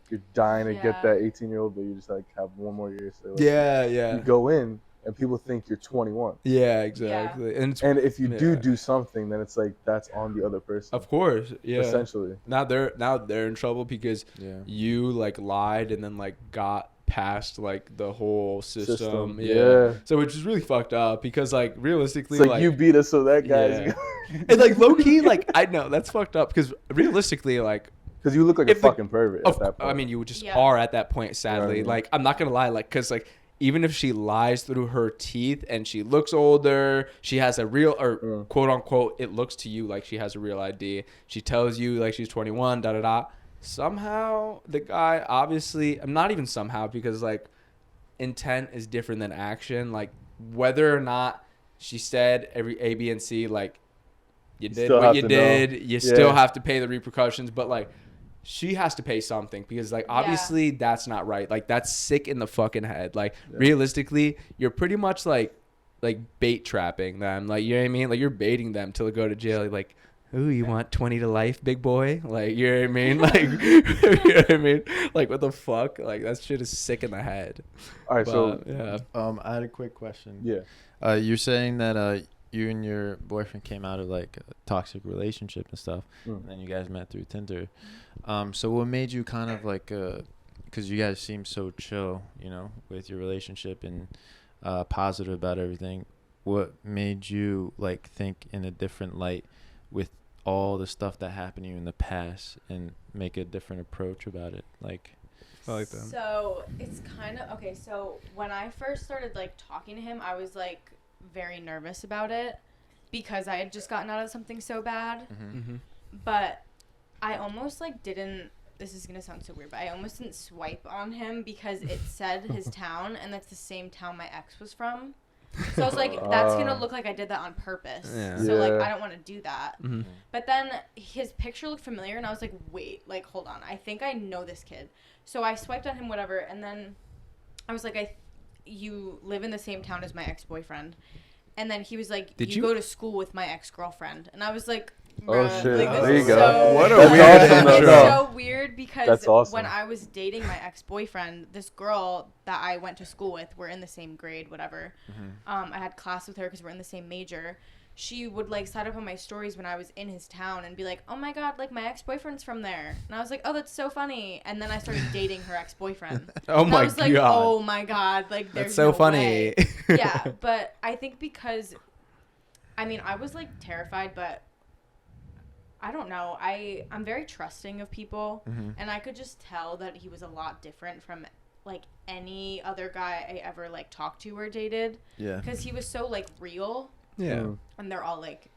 you're dying to Yeah. get that 18-year-old, but you just like have one more year. So like, Yeah, You yeah. go in and people think you're 21, Yeah, exactly. And it's and if you Yeah. do something, then it's like that's on the other person. of course, yeah. Essentially. Now they're in trouble because Yeah. you like lied and then like got past like the whole system. Yeah. So which is really fucked up because like realistically It's like, you beat us, so that guy's Yeah. and like low key like I know that's fucked up because realistically like because you look like a If the- fucking pervert at that point. I mean you just Yeah. are at that point sadly. Yeah. Like I'm not gonna lie like because like even if she lies through her teeth and she looks older, she has a real or Yeah. quote unquote it looks to you like she has a real ID. She tells you like she's 21 da da da. Somehow the guy obviously I'm not even somehow because like intent is different than action. Like whether or not she said every A, B, and C, like you did still what have you to did, know. you still Yeah. have to pay the repercussions. But like she has to pay something because like Yeah. obviously that's not right. Like that's sick in the fucking head. Like Yeah. realistically, you're pretty much like bait trapping them. Like you know what I mean? Like you're baiting them till they go to jail. Like, ooh, you want 20 to life, big boy? Like you know what I mean? Like you know what I mean? Like what the fuck? Like that shit is sick in the head. All right, so But, yeah. I had a quick question. yeah, You're saying that you and your boyfriend came out of like a toxic relationship and stuff, and then you guys met through Tinder. So what made you kind of like, because you guys seem so chill, you know, with your relationship and positive about everything. What made you like think in a different light with all the stuff that happened to you in the past and make a different approach about it? Like, I like that. So it's kind of okay. So when I first started like talking to him, I was like very nervous about it because I had just gotten out of something so bad. Mm-hmm. But I almost like didn't. This is gonna sound so weird, but I almost didn't swipe on him because it said his town, and that's the same town my ex was from. So I was like, that's gonna look like I did that on purpose. Yeah. So like, Yeah. I don't want to do that. Mm-hmm. But then his picture looked familiar, and I was like, wait, like, hold on. I think I know this kid. So I swiped on him, whatever, and then I was like, you live in the same town as my ex-boyfriend. And then he was like, Did you you- go to school with my ex-girlfriend. And I was like, Oh, bruh, shit. like, this There you is go. so What a That's weird awesome, intro. it's though. so weird because That's awesome. when I was dating my ex-boyfriend, this girl that I went to school with, we're in the same grade, whatever. I had class with her because we're in the same major. She would like sign up on my stories when I was in his town and be like, oh my god, like my ex-boyfriend's from there. And I was like, oh, that's so funny. And then I started dating her ex-boyfriend. Oh And my I was like, god. oh my god, like there's That's so no funny. way. Yeah, but I think because, I mean, I was like terrified, but I don't know. I'm very trusting of people, and I could just tell that he was a lot different from like any other guy I ever like talked to or dated. Yeah. Because he was so like real, Yeah. and they're all like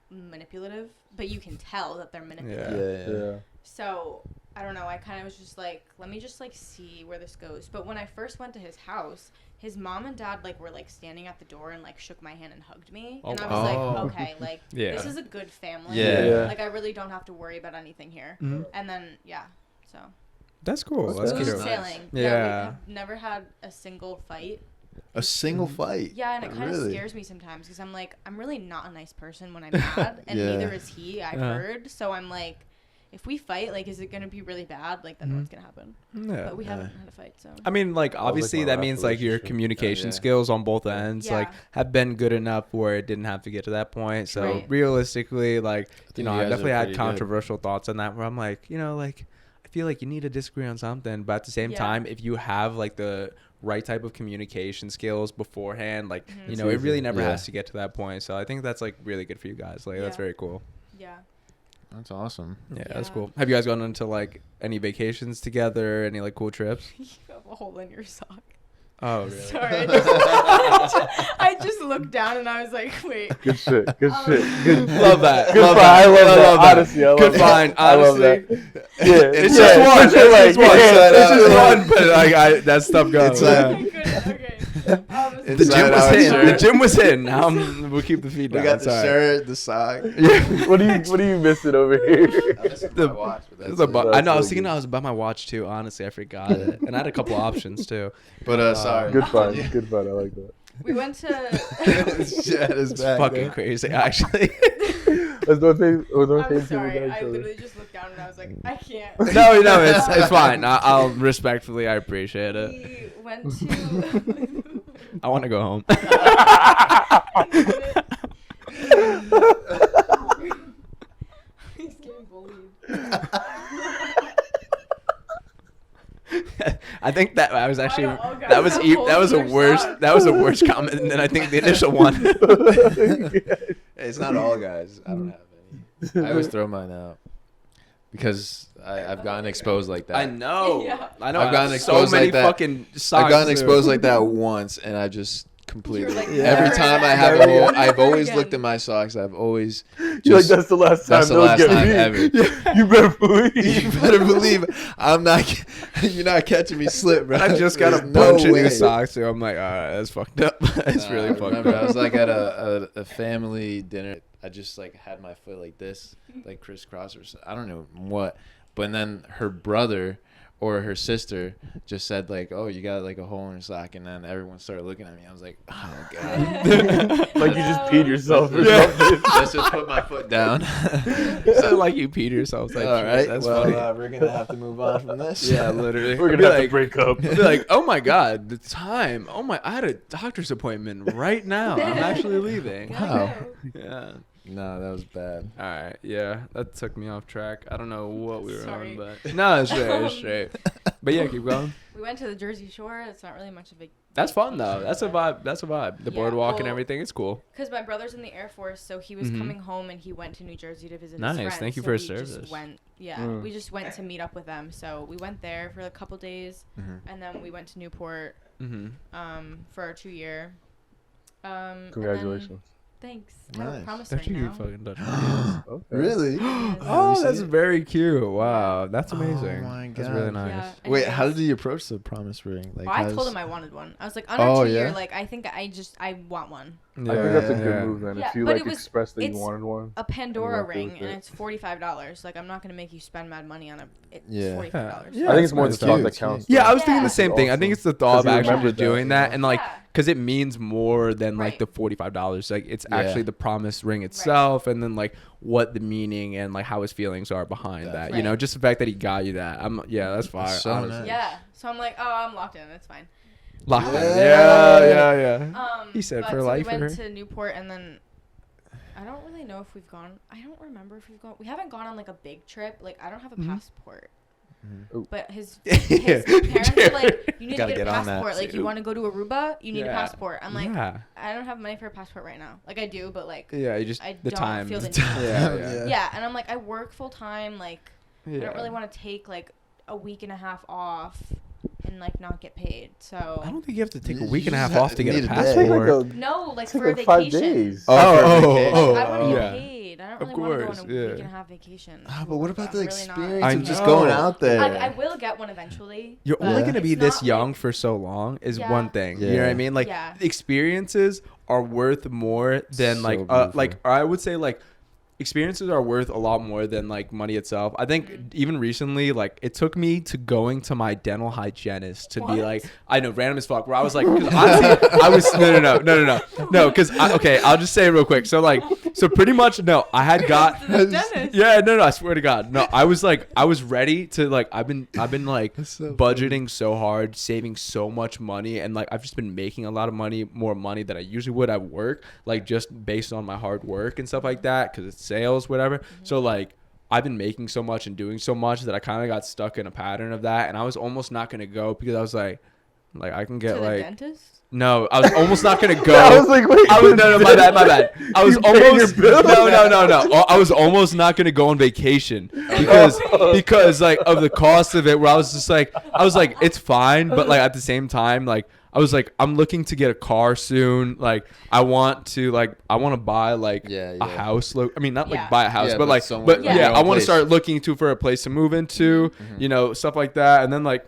manipulative, but you can tell that they're manipulative. Yeah. Yeah. So I don't know. I kind of was just like, let me just like see where this goes. But when I first went to his house, his mom and dad like were like standing at the door and like shook my hand and hugged me, and I was like, okay, like this is a good family. Yeah. Like I really don't have to worry about anything here. And then so That's cool. That's smooth cute. sailing. Yeah. We have never had a single fight. A single fight. Yeah, and it kind of Really? scares me sometimes because I'm like, I'm really not a nice person when I'm mad, and Yeah. neither is he. I've heard, so I'm like, if we fight, like, is it gonna be really bad? Like, then what's gonna happen? Yeah. But we haven't had a fight, so. I mean, like, obviously my that last means like your relationship. communication Yeah. skills on both ends Yeah. like have been good enough where it didn't have to get to that point. So Right. realistically, like, think you know, you I guys are definitely had pretty good. controversial thoughts on that where I'm like, you know, like, I feel like you need to disagree on something, but at the same Yeah. time, if you have like the right type of communication skills beforehand, like, you know, It's it really easy. never Yeah. has to get to that point. So I think that's like really good for you guys. Like, that's Yeah. very cool. Yeah. That's awesome. Yeah, that's Yeah. cool. Have you guys gone into like any vacations together? Any like cool trips? You have a hole in your sock. Oh, really? Sorry, I just looked down and I was like, wait. Good shit. Good shit. Good. Love that. Good Love find. that. I love that. that. Honestly, I love Good that. find. I love that. Honestly, Yeah. it's yeah, just one. It's like, just one. yeah. It's just one. But like, that stuff goes. It's Yeah. Okay, good. Okay. The Inside gym was out in. shirt. The gym was in. Now we'll keep the feet We down. got It's the all right. shirt, the sock. What are you missing over here? The- watch, but It's a bu- That's I know. I was really thinking good. I was about my watch too. Honestly, I forgot it, and I had a couple options too. But sorry. Good fun. Good fun. I like that. We went to. Shit is It's back fucking there. crazy, actually. That's the thing. I'm sorry. I literally just looked down and I was like, I can't. No, it's fine. I'll respectfully, I appreciate it. We went to. I want to go home. He's getting bullied. I think that I was actually Why don't all that was guys e- have that was a holes in their worse socks? that was a worse comment than I think the initial one. It's not all guys. I don't have any. I always throw mine out because I've gotten exposed like that. I know. Yeah. I know. I've gotten so exposed many like that. fucking socks. I've gotten too. exposed like that once, and I just completely. like, Every never time I again. have a Never hole, again. I've always Never looked again. at my socks. I've always You're like, just. that's the last time That's the they'll last get time me. ever. You better believe. You better believe I'm not. You're not catching me slip, bro. I just got a There's bunch of way. new socks, so I'm like, all right, that's fucked up. It's Nah, really I fucked remember, up. I was like at a family dinner. I just like had my foot like this, like crisscross or I don't know what. But then her brother or her sister just said like, "Oh, you got like a hole in your sock," and then everyone started looking at me. I was like, "Oh god." Like you just peed yourself or Yeah. something. Let's just put my foot down. So, like you peed yourself. Like, All right. that's well, funny. we're gonna have to move on from this. Yeah, literally. We're I'd gonna be have to like, break up. I'd be like, oh my god, the time. Oh my, I had a doctor's appointment right now. I'm actually leaving. Wow. Yeah. No, that was bad. All right. Yeah, that took me off track. I don't know what we were Sorry. on, but no, it's straight. It's straight. But yeah, keep going. We went to the Jersey Shore. It's not really much of a. That's fun though. That's a vibe. That's a vibe. The Yeah, boardwalk and well, everything. It's cool. Because my brother's in the Air Force, so he was Mhm. coming home and he went to New Jersey to visit Nice, his friends. thank you so for your we service. Just went, yeah, Mm. we just went to meet up with them. So we went there for a couple days, and then we went to Newport Mm-hmm. for our 2-year. And then- Congratulations. Thanks. I have a Nice. promise Don't ring you now. fucking touch me. Okay. Really? Oh, see that's it? very cute. Wow, that's amazing. Oh my That's really God. nice. Yeah, Wait, how anyways. did you approach the promise ring? Like, Well, I told how's- him I wanted one. I was like, on our Oh, 2-year, yeah? like, I think I want one. I think that's a good move then. Yeah, If you but like it was- expressed that you it's wanted one. A Pandora You want to ring, with and it. it's $45. Like, I'm not gonna make you spend mad money on it's Yeah. $45. Yeah. I think it's more That's the thought cute. that counts. Yeah, though. I was thinking Yeah. the same thing. I think Awesome. it's the thought of 'Cause you actually remembered that, doing you that, know? and like, Yeah. because it means more than like Right. the $45. Like, it's Yeah. actually the promise ring itself, and then like what the meaning and like how his feelings are behind that. You know, Right. just the fact that he got you that. That's fire. That's so honestly. nice. Yeah. So I'm like, oh, I'm locked in. It's fine. Locked in. Yeah. Yeah. He said but for so life we for went her. to Newport, and then I don't really know if we've gone. I don't remember if we've gone. We haven't gone on like a big trip. Like I don't have a passport. Ooh. But his parents were like, you need to Gotta get a get on that, passport. Like, too. you want to go to Aruba? You need a Yeah. passport. I'm like, yeah. I don't have money for a passport right now. Like, I do, but like, Yeah, you just I the don't time. feel the need. Yeah, Yeah. yeah. And I'm like, I work full time. Like, I Yeah. don't really want to take like a week and a half off and like not get paid. So I don't think you have to take a You week and a just half off to get need a a day. Take passport. like a, no, like take for a like 5 vacation. days. Oh, for Oh, Like, vacation. oh, I want to yeah. get paid. I don't don't Of really want to course, go on a yeah. week and a half vacation. But what about I'm the really experience not. of just know. going out there? I will get one eventually. You're but only gonna be it's this not, young like, for so long is Yeah. one thing. You know what I Yeah. mean? Like Yeah. experiences are worth more than So like beautiful. I would say like experiences are worth a lot more than like money itself. I think even recently, like it took me to going to my dental hygienist to be What? like, I know, random as fuck. Where I was like, cause honestly, I was no, because okay, I'll just say it real quick. So pretty much no, I had got To the dentist. yeah, no, I swear to God, no, I was ready to like I've been like so budgeting so hard, saving so much money, and like I've just been making a lot of money, more money than I usually would at work, like just based on my hard work and stuff like that, because it's sales, whatever. So like I've been making so much and doing so much that I kind of got stuck in a pattern of that, and I was almost not gonna go because I was like I can To get the like dentist? no, I was almost not gonna go. I was like, wait. I was no, my bad. I was You paying your almost bills? no. I was almost not gonna go on vacation because like of the cost of it. Where I was like, it's fine, but like at the same time, like I was like, I'm looking to get a car soon. Like I want to buy like Yeah, a yeah. house. I mean, not like Yeah. buy a house, Yeah, but but like, somewhere, but like, yeah, your I own want to place. start looking for a place to move into. You know, stuff like that, and then like.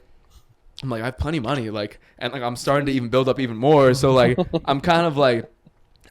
I'm like, I have plenty of money, like, and like I'm starting to even build up even more. So like, I'm kind of like,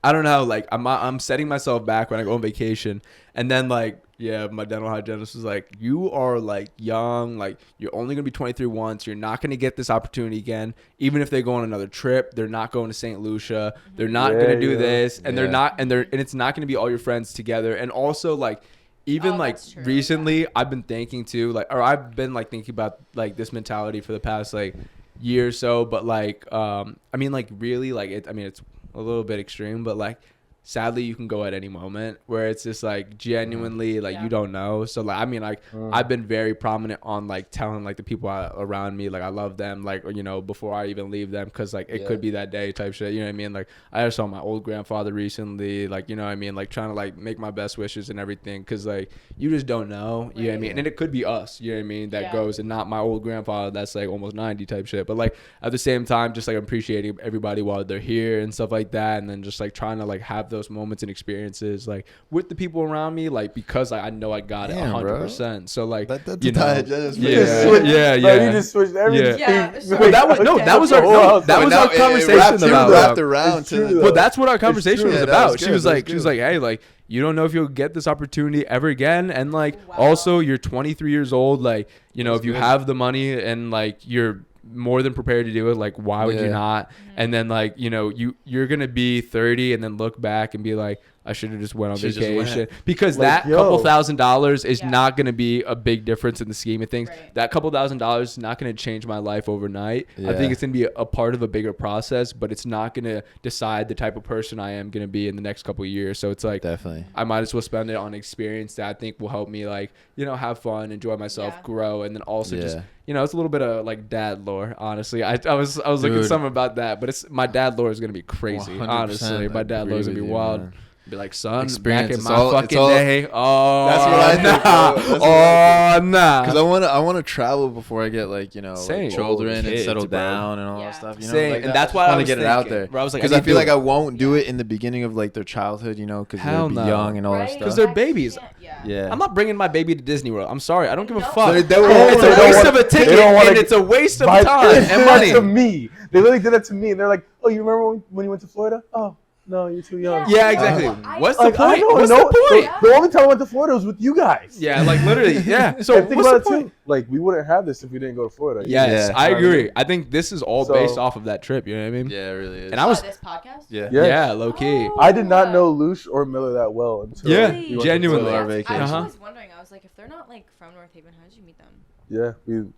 I don't know, like I'm setting myself back when I go on vacation, and then like, yeah, my dental hygienist was like, you are like young, like you're only gonna be 23 once, you're not gonna get this opportunity again. Even if they go on another trip, they're not going to St. Lucia, they're not Yeah, gonna do yeah. this, and Yeah. and it's not gonna be all your friends together, and also like. Even Oh, like that's true, recently, I've been thinking too, like, or I've been like thinking about like this mentality for the past like year or so. But like, I mean, like really, like it. I mean, it's a little bit extreme, but like, sadly, you can go at any moment where it's just like genuinely like Yeah. you don't know. So like, I mean, like I've been very prominent on like telling like the people around me like I love them, like, or, you know, before I even leave them, because like it Yeah. could be that day type shit. You know what I mean? Like I just saw my old grandfather recently, like, you know what I mean, like trying to like make my best wishes and everything, because like you just don't know. You know what I mean? And it could be us. You know what I mean? That Yeah. goes, and not my old grandfather that's like almost 90 type shit. But like at the same time, just like appreciating everybody while they're here and stuff like that, and then just like trying to like have those moments and experiences like with the people around me, like because like, I know I got Damn, it bro. 100%. So like, That you know, hygienist yeah, was- Just switched- yeah, Bro, yeah. you just switched everything. Yeah. Well, that was no, that was our no, that But was now our it conversation wrapped, about. wrapped around It's to true, the, though. Well, that's what our conversation true. was Yeah, that about. was She good, was that was like, good. hey, like, you don't know if you'll get this opportunity ever again, and like, Wow. also you're 23 years old, like, you know, That's if you good. have the money and like you're more than prepared to do it, like, why would you Yeah. not? And then like, you know, you're gonna be 30 and then look back and be like, I should have just went on Should've just vacation, went. because Like, that couple yo. $1,000s is Yeah. not going to be a big difference in the scheme of things. Right. That couple $1,000 is not going to change my life overnight. I Yeah. think it's going to be a part of a bigger process, but it's not going to decide the type of person I am going to be in the next couple of years. So it's like, Definitely. I might as well spend it on experience that I think will help me, like, you know, have fun, enjoy myself, Yeah. grow, and then also just, Yeah. you know, it's a little bit of like dad lore. Honestly, I was looking Dude. something about that, but it's my dad lore is gonna be crazy. 100% Honestly, my dad agree lore is gonna with be you, wild. man. Be like, son, Experience. back in It's my all- fucking it's all- day. Oh, That's what I think, bro. nah. That's what I Oh, nah. Because I wanna travel before I get like, you know, Same. like children and Kids, settle bro. down and all Yeah. that stuff. You know, Same. like And that. that's I why just I wanna was get it out thinking, there. bro, I was like, Because I I need feel to like do I it. won't do it in the beginning of like their childhood, you know, because Hell they'll be no. young and all that Right? stuff. Because they're babies. Yeah. Yeah. I'm not bringing my baby to Disney World. I'm sorry. I don't give a No. fuck. They It's don't- a they don't waste wanna- of a they ticket, don't wanna- and it's a waste of My time parents and did money. that to me. They literally did that to me, and they're like, "Oh, you remember when you went to Florida? Oh, no, you're too young." Yeah, exactly. I- What's the Like, I point? don't What's know. the point? The only time I went to Florida was with you guys. Yeah, like literally. Yeah. So And think what's about the it point? too. Like, we wouldn't have this if we didn't go to Florida. Yes, Yeah. I You know what I agree. mean? I think this is all So- based off of that trip. You know what I mean? Yeah, it really is. And I was, this podcast? yeah. Yeah. yeah, low key. Oh. I did not know Luch or Miller that well until Yeah, we went to genuinely. Florida. Our vacation. I was Uh-huh. always wondering. I was like, if they're not like from North Haven, how did you meet them? Yeah,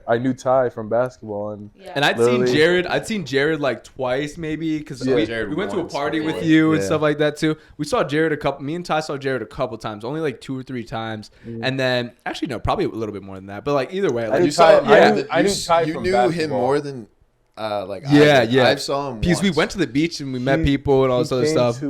I knew Ty from basketball, and Yeah. And I'd Literally. seen Jared. I'd seen Jared like twice, maybe, because Yeah. we Jared went to a once, party before. with you and Yeah. stuff like that too. We saw Jared a couple. Me and Ty saw Jared a couple times, only like 2 or 3 times, and then actually no, probably a little bit more than that. But like either way, like knew you saw. Ty- yeah. I knew Ty you from knew him basketball. more than like Yeah, I did. yeah. I saw him because we once. went to the beach and we met He- people and all he this other came stuff.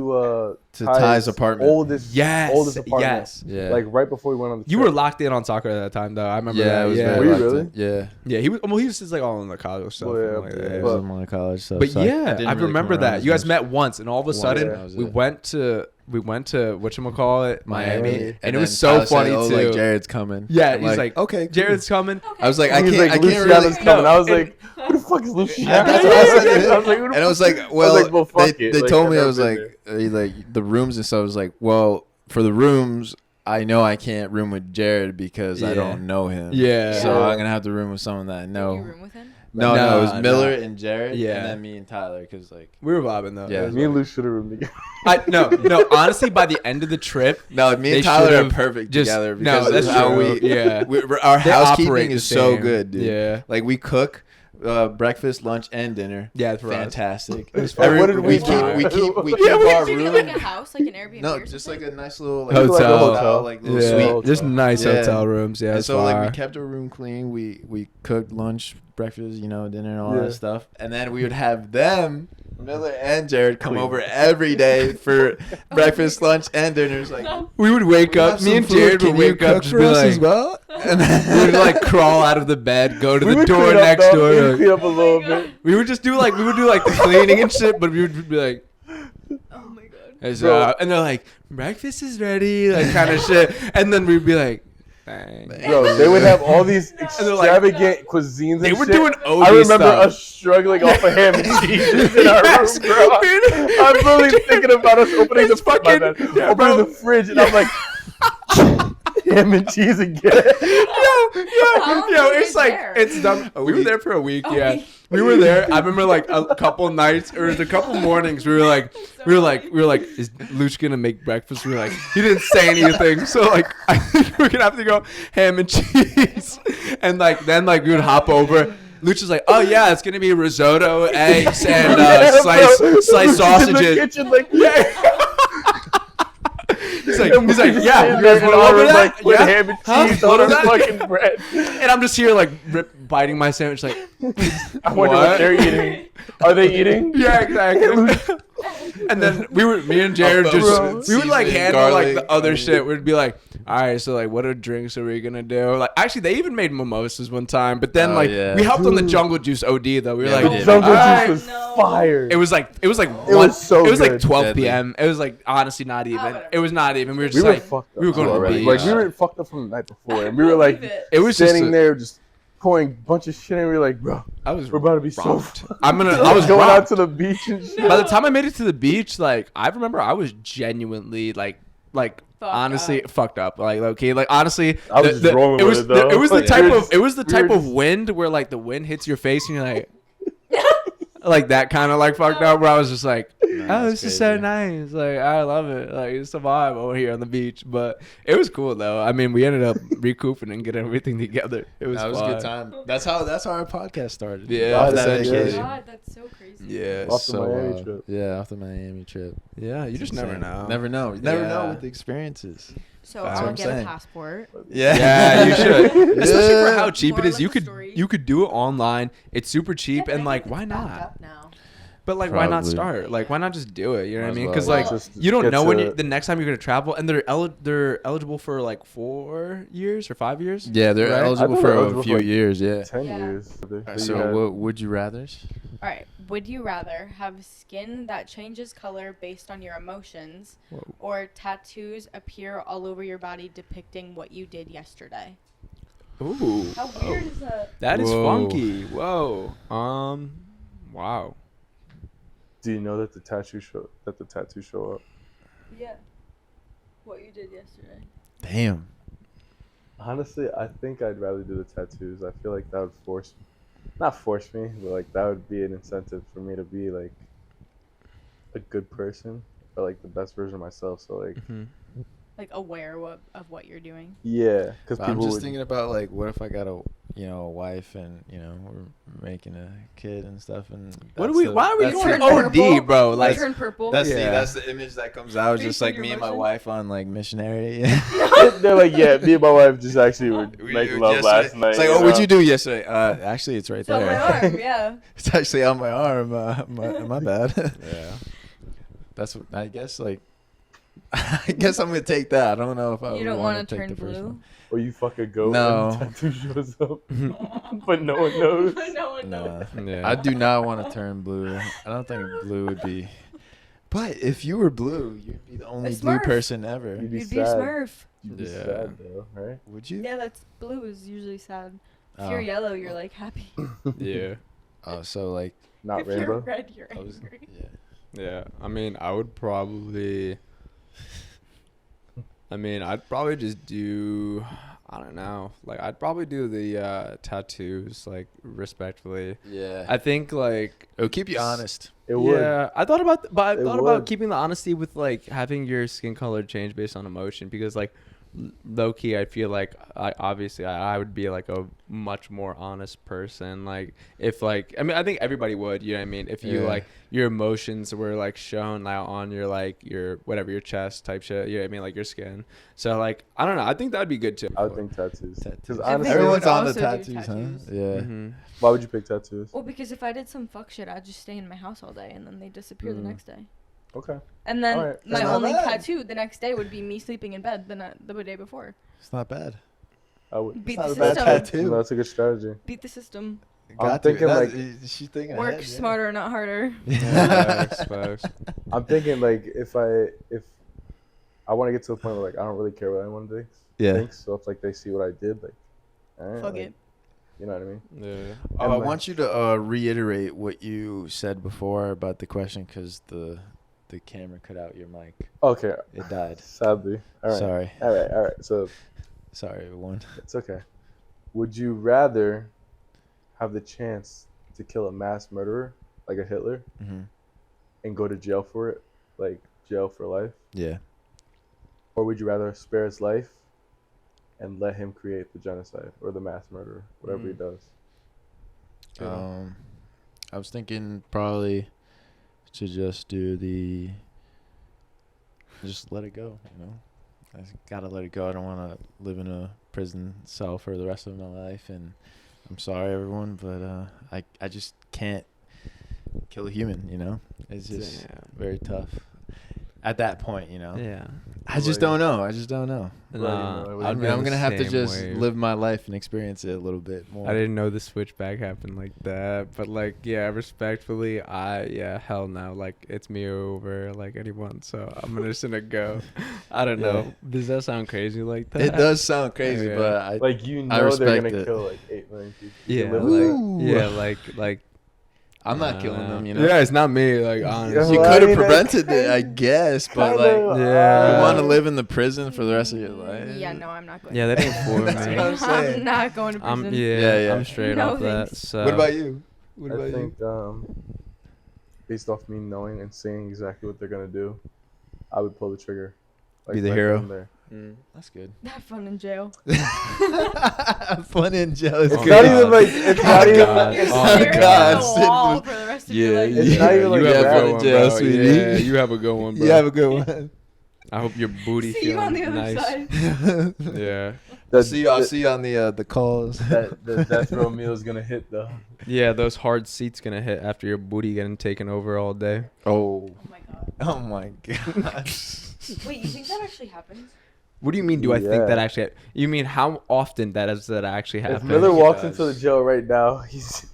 To Ty's apartment. Oldest Yes, apartment. yes. Yeah. Like right before we went on the You trip. were locked in on soccer at that time, though. I remember Yeah, that. it was Yeah, very Were you locked really? in. Yeah. yeah. He was just like all in the college stuff. Well, yeah, and like that. yeah. It But- was in my college stuff. But so I yeah, didn't I really remember come around that. as You guys much. met once, and all of a Once, sudden that was we it. went to we went to whatchamacallit, Miami, and it was then so Tyler funny said, "Oh, too. like Jared's coming." Yeah, I'm he's like, okay, cool. Jared's coming. I was like, I He's can't, like, I can't Luciano's really. coming. I was and- like, who the fuck is Yeah, Luciano? that's what I said. I was like, who the And I was fuck- like, well, well, fuck they it. Like, told I've me I never was been like the rooms and stuff. I was like, well, for the rooms, I know I can't room with Jared because I Yeah. don't know him. Yeah. So Yeah. I'm gonna have to room with someone that I Did know. you room with him? No, No, it was Miller no. and Jared, Yeah. and then me and Tyler, because like. We were vibing though. Yeah. It was Me and like- Luke should have roomed together. no. Honestly, by the end of the trip, No, me They and Tyler are should've perfect just together no. because That's how true. we Yeah. our They housekeeping operate the is so same. good, dude. Yeah. Like we cook breakfast, lunch, and dinner. Yeah, for us. Fantastic. It was fun. Every, What did we keep do? we keep Yeah, keep we our Did you room. like a house, like an Airbnb? No, or just something? like a nice little Hotel. like, a Hotel. like little Yeah, suite. just nice Yeah. hotel rooms. Yeah, And it's so like we fire. kept our room clean. We cooked lunch, breakfast, dinner, and all Yeah. that stuff. And then we would have them, Miller and Jared, come Clean. over every day for breakfast, lunch, and dinners. Like We would wake "We up. have Me some and food. Jared Can would you wake up, cook just for be us like, as well. And we would like crawl out of the bed, go to We the would door clean up, next though. door. We would like- clean up a little bit. we would do like the cleaning and shit, but we would be like, Oh my god. Bro. and they're like, breakfast is ready, like kind of shit, and then we'd be like, thanks. Bro, they would have all these they're like- extravagant cuisines. They and were shit. doing OD I remember stuff. us struggling off of ham and cheese in our Yes, room, bro. dude. I'm literally thinking about us opening It's the fucking yeah, bro. opening the fridge, and I'm like, ham and cheese again. Yo, long were you it's guys like there? it's done. We were week. there for a week. A Yeah, week. we were there. I remember like a couple nights or a couple mornings. We were like, is Luch gonna make breakfast? We were like, he didn't say anything. So like, I think we're gonna have to go ham and cheese, and like then like we would hop over. Luch is like, oh yeah, it's gonna be risotto, eggs, and Yeah, sliced bro. sausages. In the kitchen, like, He's like, yeah, you guys want a I little bit was of like, that? with Yeah. ham and Huh? cheese What on is the that? fucking bread. And I'm just here like biting my sandwich, like, I wonder what they're eating. Are they eating? yeah, exactly. And then me and Jared Bro. we would like Seasoning, handle like garlic, the other onion. shit. We'd be like, all right, so like, what are drinks are we gonna do? Like, actually, they even made mimosas one time, but then Oh, like yeah. we helped on the jungle juice OD though. We were Yeah, like, we did. Jungle all right. juice was No. fire. It was like It was so it was like good. 12 Deadly. p.m. It was like honestly not even. whatever. It was not even. We were we just were like fucked up. we were going to the already. beach. Like we were fucked up from the night before, and we were like It was just standing a- there just pouring a bunch of shit, and we were like, bro, I was we're about to be rocked. so. I I was going rocked. out to the beach and shit. By the time I made it to the beach, like I remember I was genuinely like honestly up. fucked up. Like okay, like honestly, I was just rolling with it, though. It was the Like, type we were of just- it was the we were type of just- wind where like the wind hits your face and you're like. Like that kind of like fucked up where I was just like, oh, that's this is so crazy. nice. Like I love it. Like it's a vibe over here on the beach. But it was cool though. I mean, we ended up recouping and getting everything together. It was That was a fun. good time. That's how our podcast started. Yeah, off that's that it, Oh my vacation. god, that's so crazy. Yeah. Off the Miami trip. Yeah, off the Miami trip. Yeah, you just never Insane. know. Never know. You never know Yeah. with the experiences. So That's I'll what I'm get a saying. passport. Yeah, you should. Especially for how Yeah. cheap it More is. like You the could story. you could do it online. It's super cheap and like why It's backed not? up now. But like why not Probably. start? Like why not just do it? You know what I Might as mean? well. Because Well, like Just you don't get know when to- the next time you're gonna travel, and they're eligible for like 4 years or 5 years. Yeah, they're Right? I eligible thought for they're a eligible few for, like, years. Yeah. 10 Yeah. years. So what would you rather's? All right. Would you rather have skin that changes color based on your emotions, Whoa. or tattoos appear all over your body depicting what you did yesterday? Ooh, How weird is that? that is Whoa. funky. Whoa. Wow. Do you know that the tattoo show up? Yeah. What you did yesterday. Damn. Honestly, I think I'd rather do the tattoos. I feel like that would not force me, but like that would be an incentive for me to be like a good person or like the best version of myself. So like, Like aware of what you're doing. yeah, because I'm people just would. thinking about like, what if I got a wife and we're making a kid and stuff and What do that's we? the- Why are we that's going the- OD, bro? Like turn purple. That's Yeah. that's the image that comes out, Based just on like your me and my emotions? wife on like missionary. They're like, yeah, me and my wife just actually were making love last night. It's like, oh, what'd you do yesterday? Actually, it's right It's on my there. arm, yeah. It's actually on my arm. My bad. yeah. That's what I guess. Like, I guess I'm gonna take that. I don't know if I You would don't want want to turn the first blue? one. Or you fuck a goat No. and the tattoo shows up, but no one knows. No one knows. Nah. Yeah. I do not want to turn blue. I don't think blue would be But if you were blue, you'd be the only A blue Smurf. person ever. You'd be You'd be a sad. Smurf. You'd be Yeah. sad though, right? Would you? Yeah, that's blue is usually sad. If Oh. you're yellow, you're like happy. Yeah. Oh, so like, Not if you're rainbow. red, you're I was, angry. yeah. Yeah. I mean, I'd probably just do, I don't know. Like, I'd probably do the tattoos, like, respectfully. Yeah. I think, like, It'll keep you honest. It would. yeah, I thought about, but I It thought about would. keeping the honesty with like having your skin color change based on emotion because like low key, I feel like I would be like a much more honest person. Like if like, I mean, I think everybody would, you know what I mean? If you Yeah. like your emotions were like shown out on your like your whatever your chest type shit, you know what I mean? Like your skin. So like I don't know, I think that'd be good too. I would think tattoos. Tattoos. Because I think honestly, I would Everyone's on the also do tattoos, huh? tattoos. Yeah. Mhm. why would you pick tattoos? Well, because if I did some fuck shit, I'd just stay in my house all day and then they disappear the Mm. next day. Okay. And then Alright. my That's not only bad. tattoo the next day would be me sleeping in bed the day before. It's not bad. I would. Beat It's the not a bad system. tattoo. No, that's a good strategy. Beat the system. I'm thinking, like- she's thinking Work ahead, yeah. smarter, not harder. Yeah, facts. I'm thinking like if I want to get to the point where like I don't really care what anyone thinks. So if like they see what I did, like, alright, Fuck like, it. You know what I mean? Yeah. I And, like- want you to reiterate what you said before about the question because the camera cut out your mic. Okay. It died. Sadly. All right. Sorry. All right. So Sorry, everyone. it's okay. Would you rather have the chance to kill a mass murderer like a Hitler Mm-hmm. and go to jail for it, like jail for life, Yeah. or would you rather spare his life and let him create the genocide or the mass murder, whatever he does? I was thinking probably to just just let it go, you know. I just gotta let it go. I don't want to live in a prison cell for the rest of my life, and I'm sorry, everyone, but I just can't kill a human, you know. It's just very tough at that point, you know. Yeah. I just don't know. I just don't know. Nah, Well, I'd I'm be on the gonna have to same just wave. live my life and experience it a little bit more. I didn't know the switchback happened like that, but like, yeah, respectfully, hell no, like it's me over like anyone, so I'm just gonna go. I don't know. Does that sound crazy like that? It does sound crazy, Yeah. but I Like you I know they're respect gonna it. kill like 8 million people. Yeah, Live Ooh. like. I'm not killing them, you know. Yeah, it's not me. Like honestly, You Well, could I have mean, prevented that's it, I kinda- guess, but kinda, like, Yeah. you want to live in the prison for the rest of your Mm, life? Yeah, no, I'm not going. Yeah, to that ain't for That's me. what I'm saying. I'm not going to prison. Yeah. I'm straight No off that. thanks. So. What about you? What I about think based off me knowing and seeing exactly what they're gonna do, I would pull the trigger. Be the right hero? then and there. That's good. Have fun in jail. Fun and jealous. It's Oh, not God. even like it's Oh, not even. God. It's Oh, not Staring God. at the wall for the rest of your life. It's not even like you have that. a good one, Jail, bro. sweetie. Yeah, you have a good one, bro. You have a good one. I hope your booty See you on the feeling other nice. side. Yeah, I'll see you on the calls. The death row meal is gonna hit though. yeah. Those hard seats gonna hit after your booty getting taken over all day. Oh. Oh my god. Oh my god. Wait, you think that actually happens? What do you mean? Do I think that Yeah. actually? You mean how often that actually If happens? Miller he walks does. into the jail right now, he's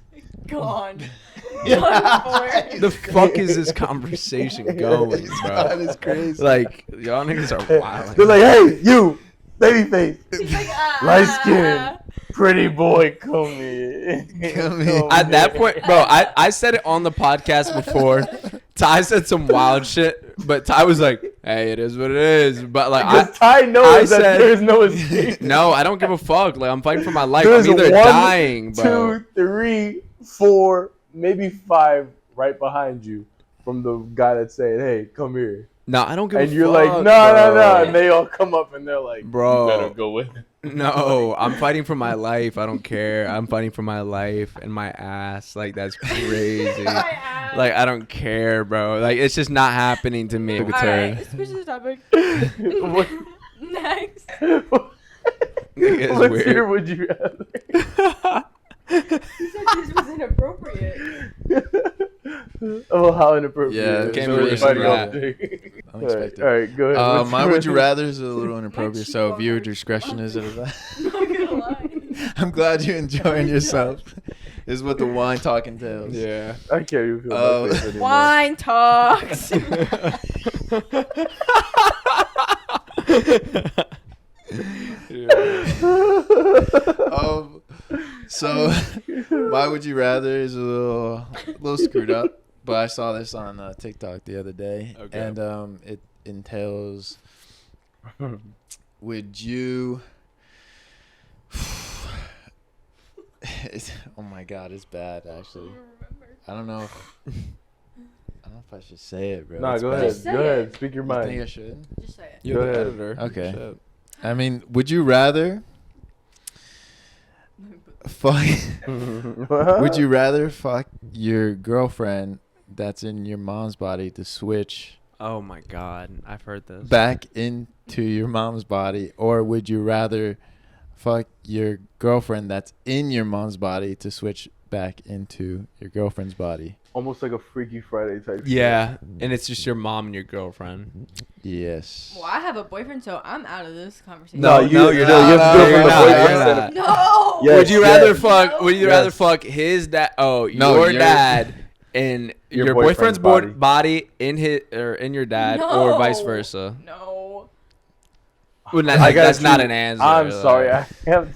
Gone. Done for. the fuck is this conversation going, That bro? is crazy. Like y'all niggas are wild. they're like, "Hey, you, babyface, He's like, light skin, pretty boy, come here." Come here. At that point, bro, I said it on the podcast before. Ty said some wild shit, but Ty was like, "Hey, it is what it is." But like, Because Ty knows I that said- there's no escape. no, I don't give a fuck. Like, I'm fighting for my life. There's I'm either one, dying, bro. 2, 3, 4, maybe 5 right behind you from the guy that's saying, "Hey, come here," No, I don't give a fuck. and you're like, "No, bro. no, no," and they all come up and they're like, Bro. "You better go with it." No, I'm fighting for my life. I don't care. I'm fighting for my life and my ass. Like, that's crazy. My ass. Like, I don't care, bro. Like, it's just not happening to me. Alright, switch the topic. What- Next. It's What weird. tier would you rather? You said this was inappropriate. Oh, how inappropriate! Yeah, It's can't really really fighting listen off to Jake. Unexpected. All right, go ahead. What's My your- would you rather is a little inappropriate, cheek so bone viewer hurts. discretion is advised. I'm not gonna lie. I'm glad you're enjoying yourself. is what the wine talk entails. Yeah. I can't even feel my face anymore. Wine talks. So my would you rather is a little screwed up, but I saw this on TikTok the other day, Okay. and it entails: would you? Oh my God, it's bad actually. I don't know. I don't know if I should say it, bro. Nah, It's go bad. ahead. Just say Go ahead. it. Speak your You think I mind. should? Just say it. You're Go the ahead. editor. Okay. Shit. I mean, would you rather fuck? Would you rather fuck your girlfriend that's in your mom's body to switch Oh my God, I've heard this. back into your mom's body, or would you rather fuck your girlfriend that's in your mom's body to switch back into your girlfriend's body? Almost like a Freaky Friday type. shit. Yeah, and it's just your mom and your girlfriend. Yes. Well, I have a boyfriend, so I'm out of this conversation. No, No, you you're no, not. you have to do it You're from the not. boyfriend You're instead not. of- No. Yes, Would you yes. rather fuck? Would you rather Yes. fuck his dad? Oh, No, your your- dad in Your your boyfriend's boyfriend's body. body in his or in your dad, or vice versa. No. Well, I gotta that's not choose. an answer. I'm though. sorry. I have.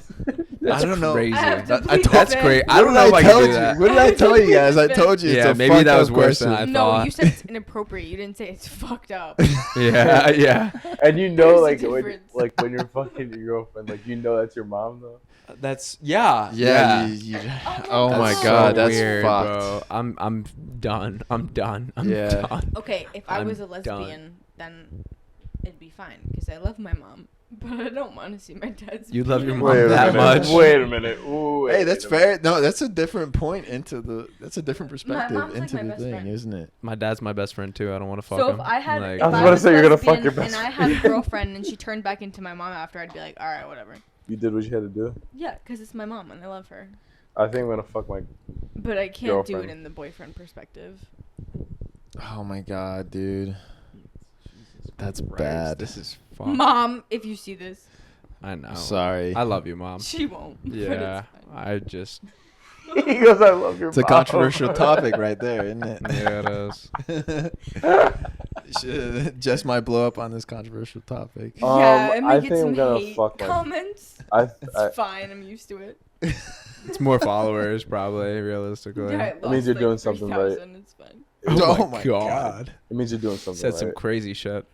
That's I don't know. crazy. I have to I plead told- That's the great. fifth. I don't know if I can do that. What did I tell you guys? I told you. It's Yeah, a maybe that fucked was up worse than question. I No, thought. you said it's inappropriate. You didn't say it's fucked up. Yeah, yeah. And you There's know, a like difference. when you're fucking your girlfriend, like you know that's your mom though. That's yeah. Yeah. Oh my That's God, so that's weird, fucked. bro. I'm done. I'm done. I'm Yeah. done. Okay, if I I'm was a done. lesbian, then it'd be fine because I love my mom, but I don't want to see my dad's. You love your penis. mom Wait a that minute. much? Wait a minute. Ooh, Hey, wait that's a fair. minute. No, that's a different point into the. That's a different perspective mom's like into my the best thing, friend. isn't it? My dad's my best friend too. I don't want to fuck So him. if I had, Like, if I was I about to was say you're gonna fuck lesbian your best and I had a girlfriend and she turned back into my mom after, I'd be like, all right, whatever. You did what you had to do. Yeah, because it's my mom and I love her, I think I'm gonna fuck my. but I can't do Girlfriend. it in the boyfriend perspective. Oh my God, dude. That's Christ, bad. This is fuck. Mom, if you see this, I know. Sorry. I love you, mom. she won't. but it's Yeah, fine. I just. He goes, I love your. It's a mom." controversial topic right there, isn't it? Yeah, it is. Jess might blow up on this controversial topic. Yeah, I I might get think I'm some gonna hate fuck my- comments. I It's fine. I'm used to it. It's more followers, probably, realistically. Yeah, It means you're doing something right. 3,000, It's fine. Oh my God. It means you're doing something Said right. some crazy shit.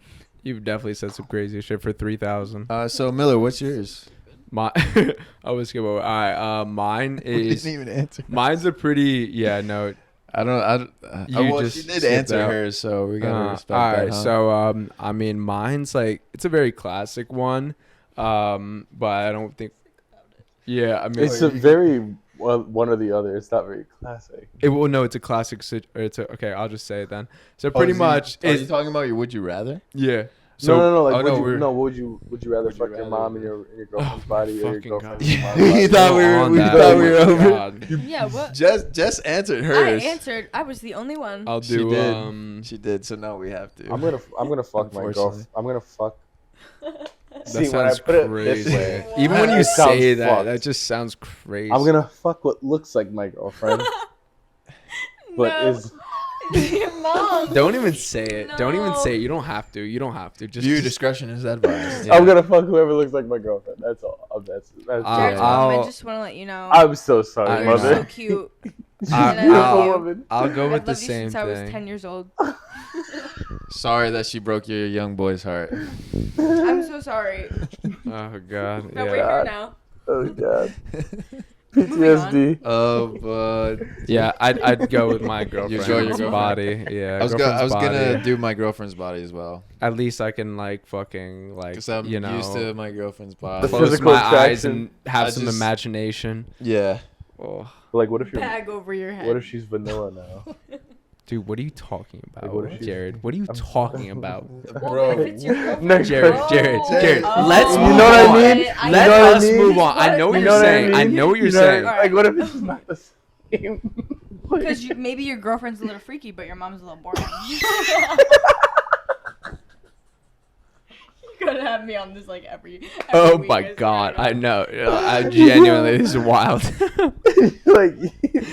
You've definitely said some crazy shit for 3,000. So Miller, what's yours? My, I was gonna. All right. Mine We is. didn't even answer. Mine's a pretty. Yeah. No. I don't. You well, just she did skipped answer out. hers, so we gotta respect all right. that. Huh? So I mean, mine's like it's a very classic one. But I don't think. Yeah. I mean, It's a very one or the other. It's not very classic. well, no, it's a classic. It's a, okay. I'll just say it then. So pretty is he- much, Are you it's talking about your would you rather? yeah. So No. Like, oh, no, would we're- you rather Would you fuck your rather- mom in your girlfriend's body or your fucking girlfriend's God. mom's We body? thought we were- on we that. thought Oh we were my over. God. Yeah, what? Jess answered I hers. answered. I was the only one. I'll She do. did. She did. So now we have to. I'm gonna fuck my Unfortunately. girlfriend. I'm gonna fuck. That See, when I sounds put it crazy. this way, Even when you it sounds say that, fucked. that just sounds crazy. I'm gonna fuck what looks like my girlfriend, but No. is Your mom. Don't even say it. Don't even No. say it. You don't have to. You don't have to. Just Viewer discretion is advised. Yeah. I'm gonna fuck whoever looks like my girlfriend. That's all. That's Jared's I'll- mom, I I'll- just want to let you know. I'm so sorry, I You're know. so mother. cute. I- And I love Beautiful you. woman. I'll go I've with the loved you same since I was thing. 10 years old. Sorry that she broke your young boy's heart. I'm so sorry. Oh God. But we're Yeah. here now. Oh god. Moving on. PTSD. Yeah. I'd go with my go girlfriend's your girlfriend. body. Yeah. I was girlfriend's gonna body. do my girlfriend's body as well, At least I can like fucking like because I'm you know used to my girlfriend's The body. close physical my eyes attraction. and have I some just- imagination. Yeah. Oh. Like, what if you're? Bag over your head. What if she's vanilla now? Dude, what are you talking about, what if she's- Jared? What are you I'm- talking about? Well, what if it's your girlfriend? Next Jared, question. Jared, Oh. Jared. Oh. Let's You move know what I on. mean? I Let know what I us mean? move on. I know what You you're know what I saying. I mean? know what you're You know saying. Alright. Like, what if it's not the same? Because maybe your girlfriend's a little freaky, but your mom's a little boring. You gonna have me on this like every Oh week, my I god, swear I to know. I genuinely, this is wild. Like,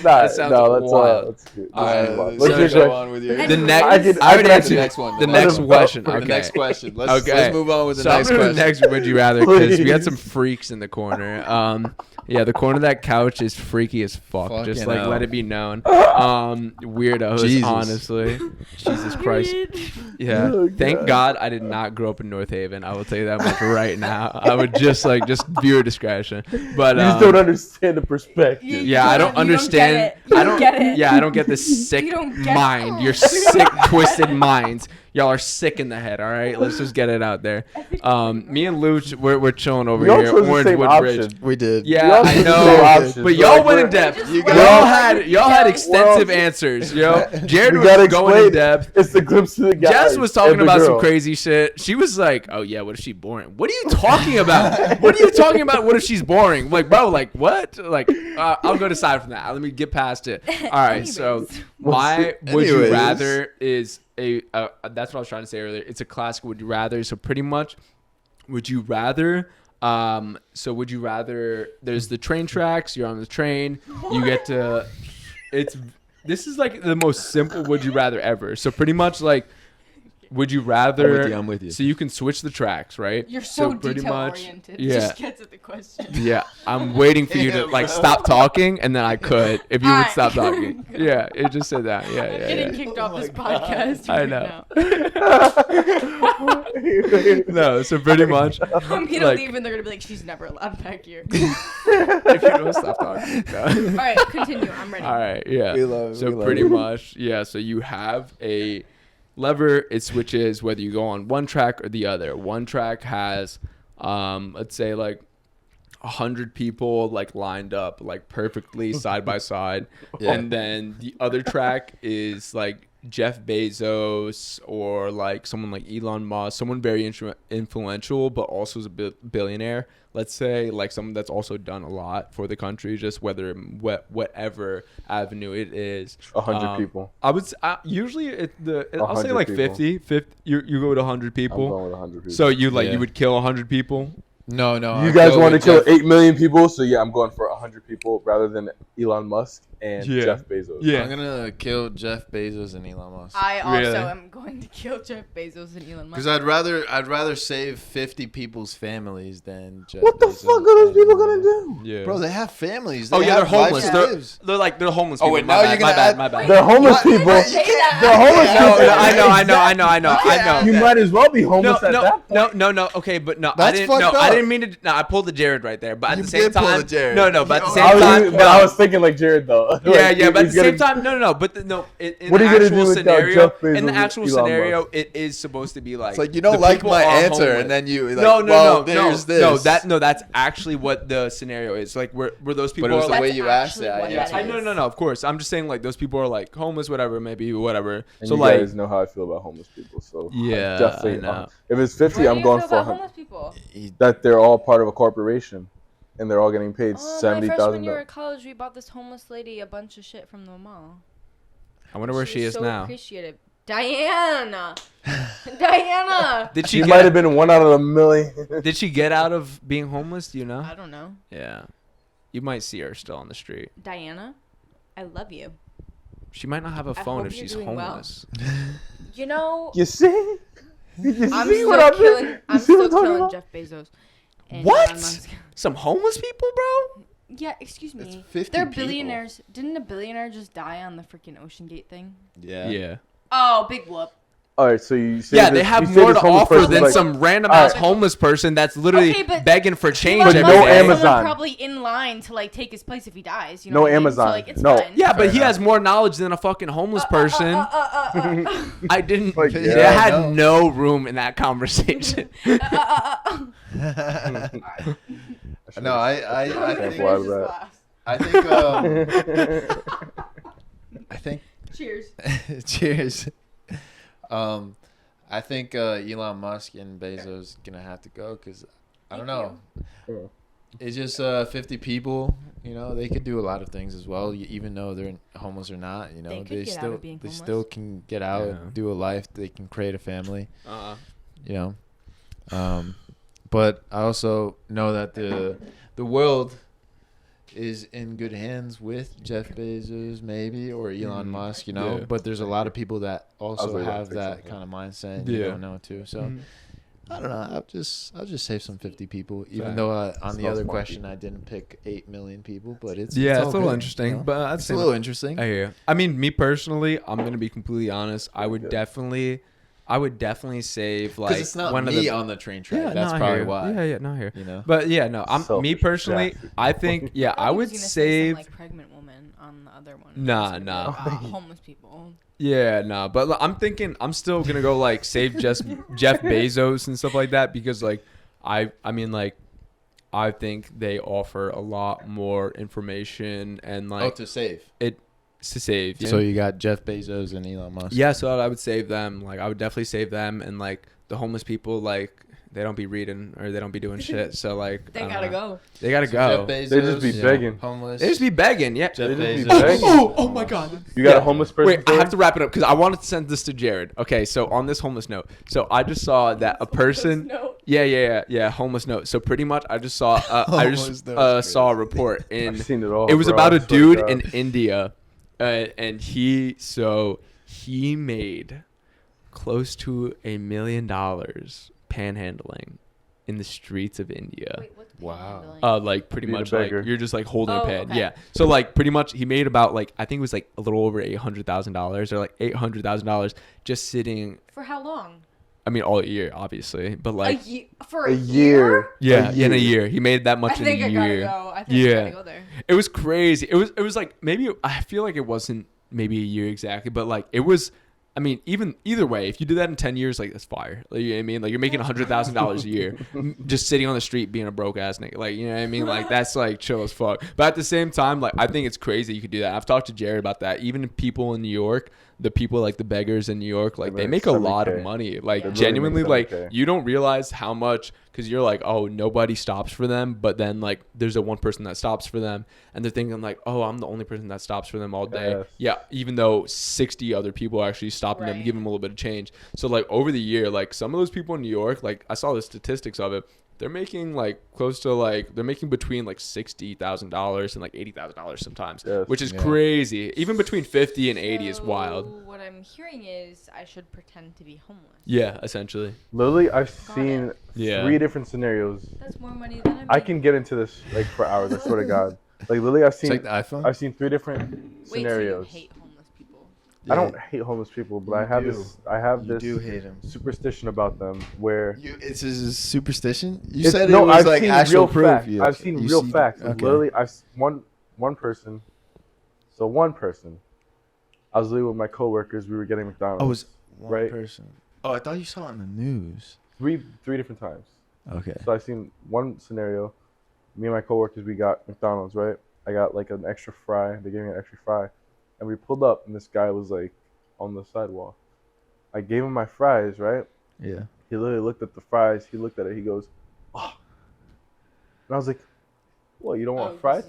That sounds no, wild. that's good. So What's your go question? on with your The next, I already can answered answer the next one. The though. next question. The Okay. next question. Let's move on with the So next I'm gonna question. do the next would you rather because we had some Please. freaks in the corner. Yeah, the corner of that couch is freaky as fuck. Just Fucking like hell. let it be known. Weirdos, Jesus. honestly. Jesus Christ. Yeah. Oh, Thank God. God I did not grow up in North Haven. I will tell you that much right now. I would just viewer discretion. But You just don't understand the perspective. yeah, I don't You don't understand. get it. You I don't don't get it. Yeah, I don't get this sick You don't get mind. it. Your sick, twisted minds. Y'all are sick in the head. All right, let's just get it out there. Me and Luch, we're chilling over We all here. chose the same Orangewood Bridge. option. We did. We Yeah, all I chose the know. same options. But y'all Like, went in we're- depth. Just You wait. guys- Y'all had Yeah. extensive Well, answers, yo. Jared We was gotta going in explain. depth. It's the glimpse of the guy. Jess was talking about some crazy shit. She was like, "Oh yeah, what if she's boring? What are you talking about? What are you talking about? What if she's boring? I'm like, bro, like what? Like, I'll go aside from that. Let me get past it. All right, so Anyways. my would you Anyways. rather is that's what I was trying to say earlier. It's a classic would you rather. So pretty much, would you rather? So would you rather? There's the train tracks. You're on the train. You get to. This is like the most simple would you rather ever. So pretty much like, would you rather? I'm with you. So you can switch the tracks, right? You're so, pretty detail much, oriented. yeah. Just get to the question. Yeah, I'm waiting for you to Damn, like bro. stop talking, and then I could if you would Alright. stop talking. Yeah, it just said that. I'm Yeah, getting yeah, kicked Oh off my this God. podcast. I right know. now. yeah. No, so pretty much, I'm gonna like, leave and they're gonna be like, she's never allowed back here. if you don't stop talking. No. All right, continue. I'm ready. All right, yeah. We love it, So we love pretty it. much, yeah. So you have a lever. It switches whether you go on one track or the other. One track has, let's say like 100 people like lined up like perfectly side by side, Yeah. and then the other track is like Jeff Bezos or like someone like Elon Musk, someone very influential but also is a billionaire. Let's say like someone that's also done a lot for the country, just whatever avenue it is. 100 people. I would usually I'll say 100 like people. 50. You go to 100 I'm people. going with 100 people. So you Yeah. you would kill 100 people. No. You guys want to kill 8 million people, so yeah, I'm going for 100 people rather than Elon Musk and Yeah. Jeff Bezos. Yeah. I'm gonna kill Jeff Bezos and Elon Musk. I also Really? am going to kill Jeff Bezos and Elon Musk. Because I'd rather save 50 people's families than Jeff What the Bezos fuck are those and people Elon gonna Musk. do? Yeah. Bro, they have families. Oh They yeah, they're have lives homeless. and They're, lives. they're homeless Oh, people. wait, My now bad, you're gonna my bad, add- my bad. They're homeless Why did people. I say that? They're homeless No, people. I know. You might as well be homeless at that point. No. Okay, but no, I That's didn't. No, fucked I up. didn't mean to. No, I pulled the Jared right there. But at You the same did pull time, the Jared. no. But at the You- same I was, time, but I was thinking like Jared though. Yeah, Like, yeah, but at the he's gonna- same time, no. But in What the are you gonna actual do without scenario, Jeff Bezos in the and actual Elon scenario, Musk? it is supposed to be like. It's like you don't the like people my are answer, homeless. and then you like, No, well, there's this. That's actually what the scenario is. Like, where those people But it was are the like. way That's you asked actually it. what Yeah, that is. no. Of course, I'm just saying like those people are like homeless, whatever, maybe whatever. And So you like, guys know how I feel about homeless people, so Yeah, definitely. I know. If it's 50, Why I'm do you going feel for about 100. homeless people? That they're all part of a corporation, and they're all getting paid Oh, my freshman $70,000. year at college, we bought this homeless lady a bunch of shit from the mall. I wonder where she was is so now. Appreciative. Diana. Diana. Did She she might have get? been one out of a million. Did she get out of being homeless? Do you know? I don't know. Yeah, you might see her still on the street. Diana, I love you. She might not have a I phone hope if you're she's doing well. homeless. You know, You see? You I'm see what still I'm killing. doing? I'm You see what still I'm talking killing about? Jeff Bezos. And What? Elon Musk. Some homeless people, bro? Yeah, excuse It's me. 50 They're people. billionaires. Didn't a billionaire just die on the freaking Ocean Gate thing? Yeah. Oh, big whoop. All right, so you say Yeah, this, they have you say more this to homeless offer person's than like, some random Alright. ass homeless person that's literally Okay, but begging for change Elon But Musk every no day. is someone Amazon. probably in line to like take his place if he dies. You No know what I mean? Amazon. So, like, it's No. fine. Yeah, but Fair he enough. has more knowledge than a fucking homeless person. I didn't. Like, They yeah, had I know. no room in that conversation. No, I think Careful out of that. I think Cheers. cheers. I think Elon Musk and Bezos gonna have to go because I don't know. It's just 50 people. You know, they could do a lot of things as well, even though they're homeless or not. You know, They could get out of being they homeless. still can get out Yeah. and do a life. They can create a family. You know, But I also know that the world is in good hands with Jeff Bezos, maybe, or Elon Musk, you know. Yeah. But there's a lot of people that also really have gonna that take kind of mindset. And Yeah. You don't know too. So I don't know. I'll just save some 50 people, even Fair. though on the Smells other monkey. question I didn't pick 8 million people. But it's Yeah, all it's a little good, interesting, you know? but I'd it's say a little interesting. I hear you. I mean, me personally, I'm gonna be completely honest. I would definitely save Because like it's not one me of the. on the train track. Yeah, That's no, I probably hear you. why. Yeah, no, here. You know. But yeah, no, I'm me Selfish personally. bastard. I think I thought he would was gonna say some, save. like pregnant woman on the other one. Nah, Something nah. about homeless people. Yeah, no, but I'm thinking I'm still gonna go like save just Jeff Bezos and stuff like that because like I mean like I think they offer a lot more information and like to save. to save. So you got Jeff Bezos and Elon Musk. Yeah, so I would save them. Like I would definitely save them and like the homeless people like they don't be reading or they don't be doing shit. So like They I don't gotta know. go. They gotta So go. Jeff Bezos, They just be begging. homeless. They just be begging. Yeah. Jeff They just Bezos. be begging. Oh my god. You got Yeah. a homeless person? Wait, I have story? to wrap it up because I wanted to send this to Jared. Okay, so on this homeless note, so I just saw that a person. Yeah, homeless note. So pretty much, I just saw. Homeless note is saw a report in. I've seen it all. It was bro, about I a swear to dude God. in India, and he made close to $1 million panhandling in the streets of India. Wait, what's Wow. panhandling? Like pretty Being a much like beggar. you're just like holding a Oh, pan. okay. Yeah. So like pretty much he made about like I think it was like a little over $800,000 or like $800,000 just sitting. For how long? I mean all year obviously, but like For A a year. yeah, A in a year. year he made that much I think in a I gotta year. go. I think Yeah. I gotta go there. It was crazy. It was like maybe I feel like it wasn't maybe a year exactly, but like it was. I mean, even either way, if you do that in 10 years, like that's fire. Like, you know what I mean? Like you're making $100,000 a year, just sitting on the street being a broke ass nigga. Like you know what I mean? Like that's like chill as fuck. But at the same time, like I think it's crazy you could do that. I've talked to Jared about that. Even people in New York, the people like the beggars in New York, like they make a lot of 70K. money. Like They really genuinely, make like 70K. you don't realize how much because you're like, oh, nobody stops for them, but then like there's a one person that stops for them, and they're thinking like, oh, I'm the only person that stops for them all day. Yes. Yeah, even though 60 other people are actually stopping them, Right. giving them a little bit of change. So like over the year, like some of those people in New York, like I saw the statistics of it. They're making like close to like they're making between like $60,000 and like $80,000 sometimes, Yes. which is Yeah. crazy. Even between 50 and 80 is So wild. What I'm hearing is I should pretend to be homeless. Yeah, essentially. Literally, I've Got seen it. Yeah. 3 different scenarios. That's more money than I can get into this like for hours. I swear to God. Like literally, It's like the iPhone. I've seen 3 different Wait, scenarios. so you hate homeless people? I don't hate homeless people, but You I have do. this. I have You this do hate him. superstition about them where. It's a superstition. You It's- said no, it was I've like seen actual real proof. facts. You- I've seen you real see- facts. Okay. Literally, one person. So one person. I was literally with my coworkers. We were getting McDonald's. Oh, it was one Right. person. Oh, I thought you saw it in the news. three different times. Okay. So I've seen one scenario. Me and my coworkers, we got McDonald's, right? I got like an extra fry. They gave me an extra fry, and we pulled up, and this guy was like on the sidewalk. I gave him my fries, right? Yeah. He literally looked at the fries. He looked at it. He goes, "Oh," and I was like, "What? You don't want fries?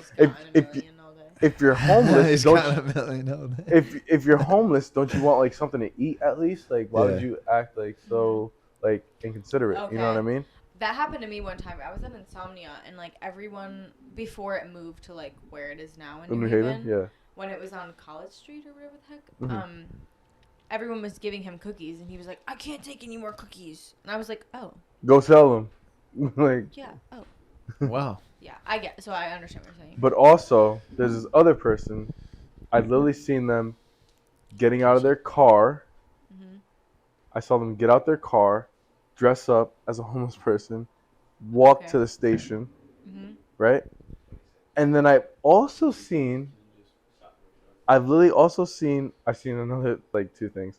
If you're homeless, He's don't got you, a million all day. if you're homeless, don't you want like something to eat at least? Like, why would Yeah. you act like so like inconsiderate? You know what I Okay. mean? That happened to me one time. I was at Insomnia, and like everyone before it moved to like where it is now in In New New Haven, yeah. when it was on College Street or whatever the heck, Mhm. everyone was giving him cookies, and he was like, "I can't take any more cookies," and I was like, "Oh, Go sell them. Like, yeah, oh, Wow. yeah, I get." So I understand what you're saying. but also there's this other person. I'd literally seen them getting out of their car. hmm I saw them get out their car, dress up as a homeless person, walk Okay. to the station, hmm right? And then I've also seen. I've seen another like 2 things.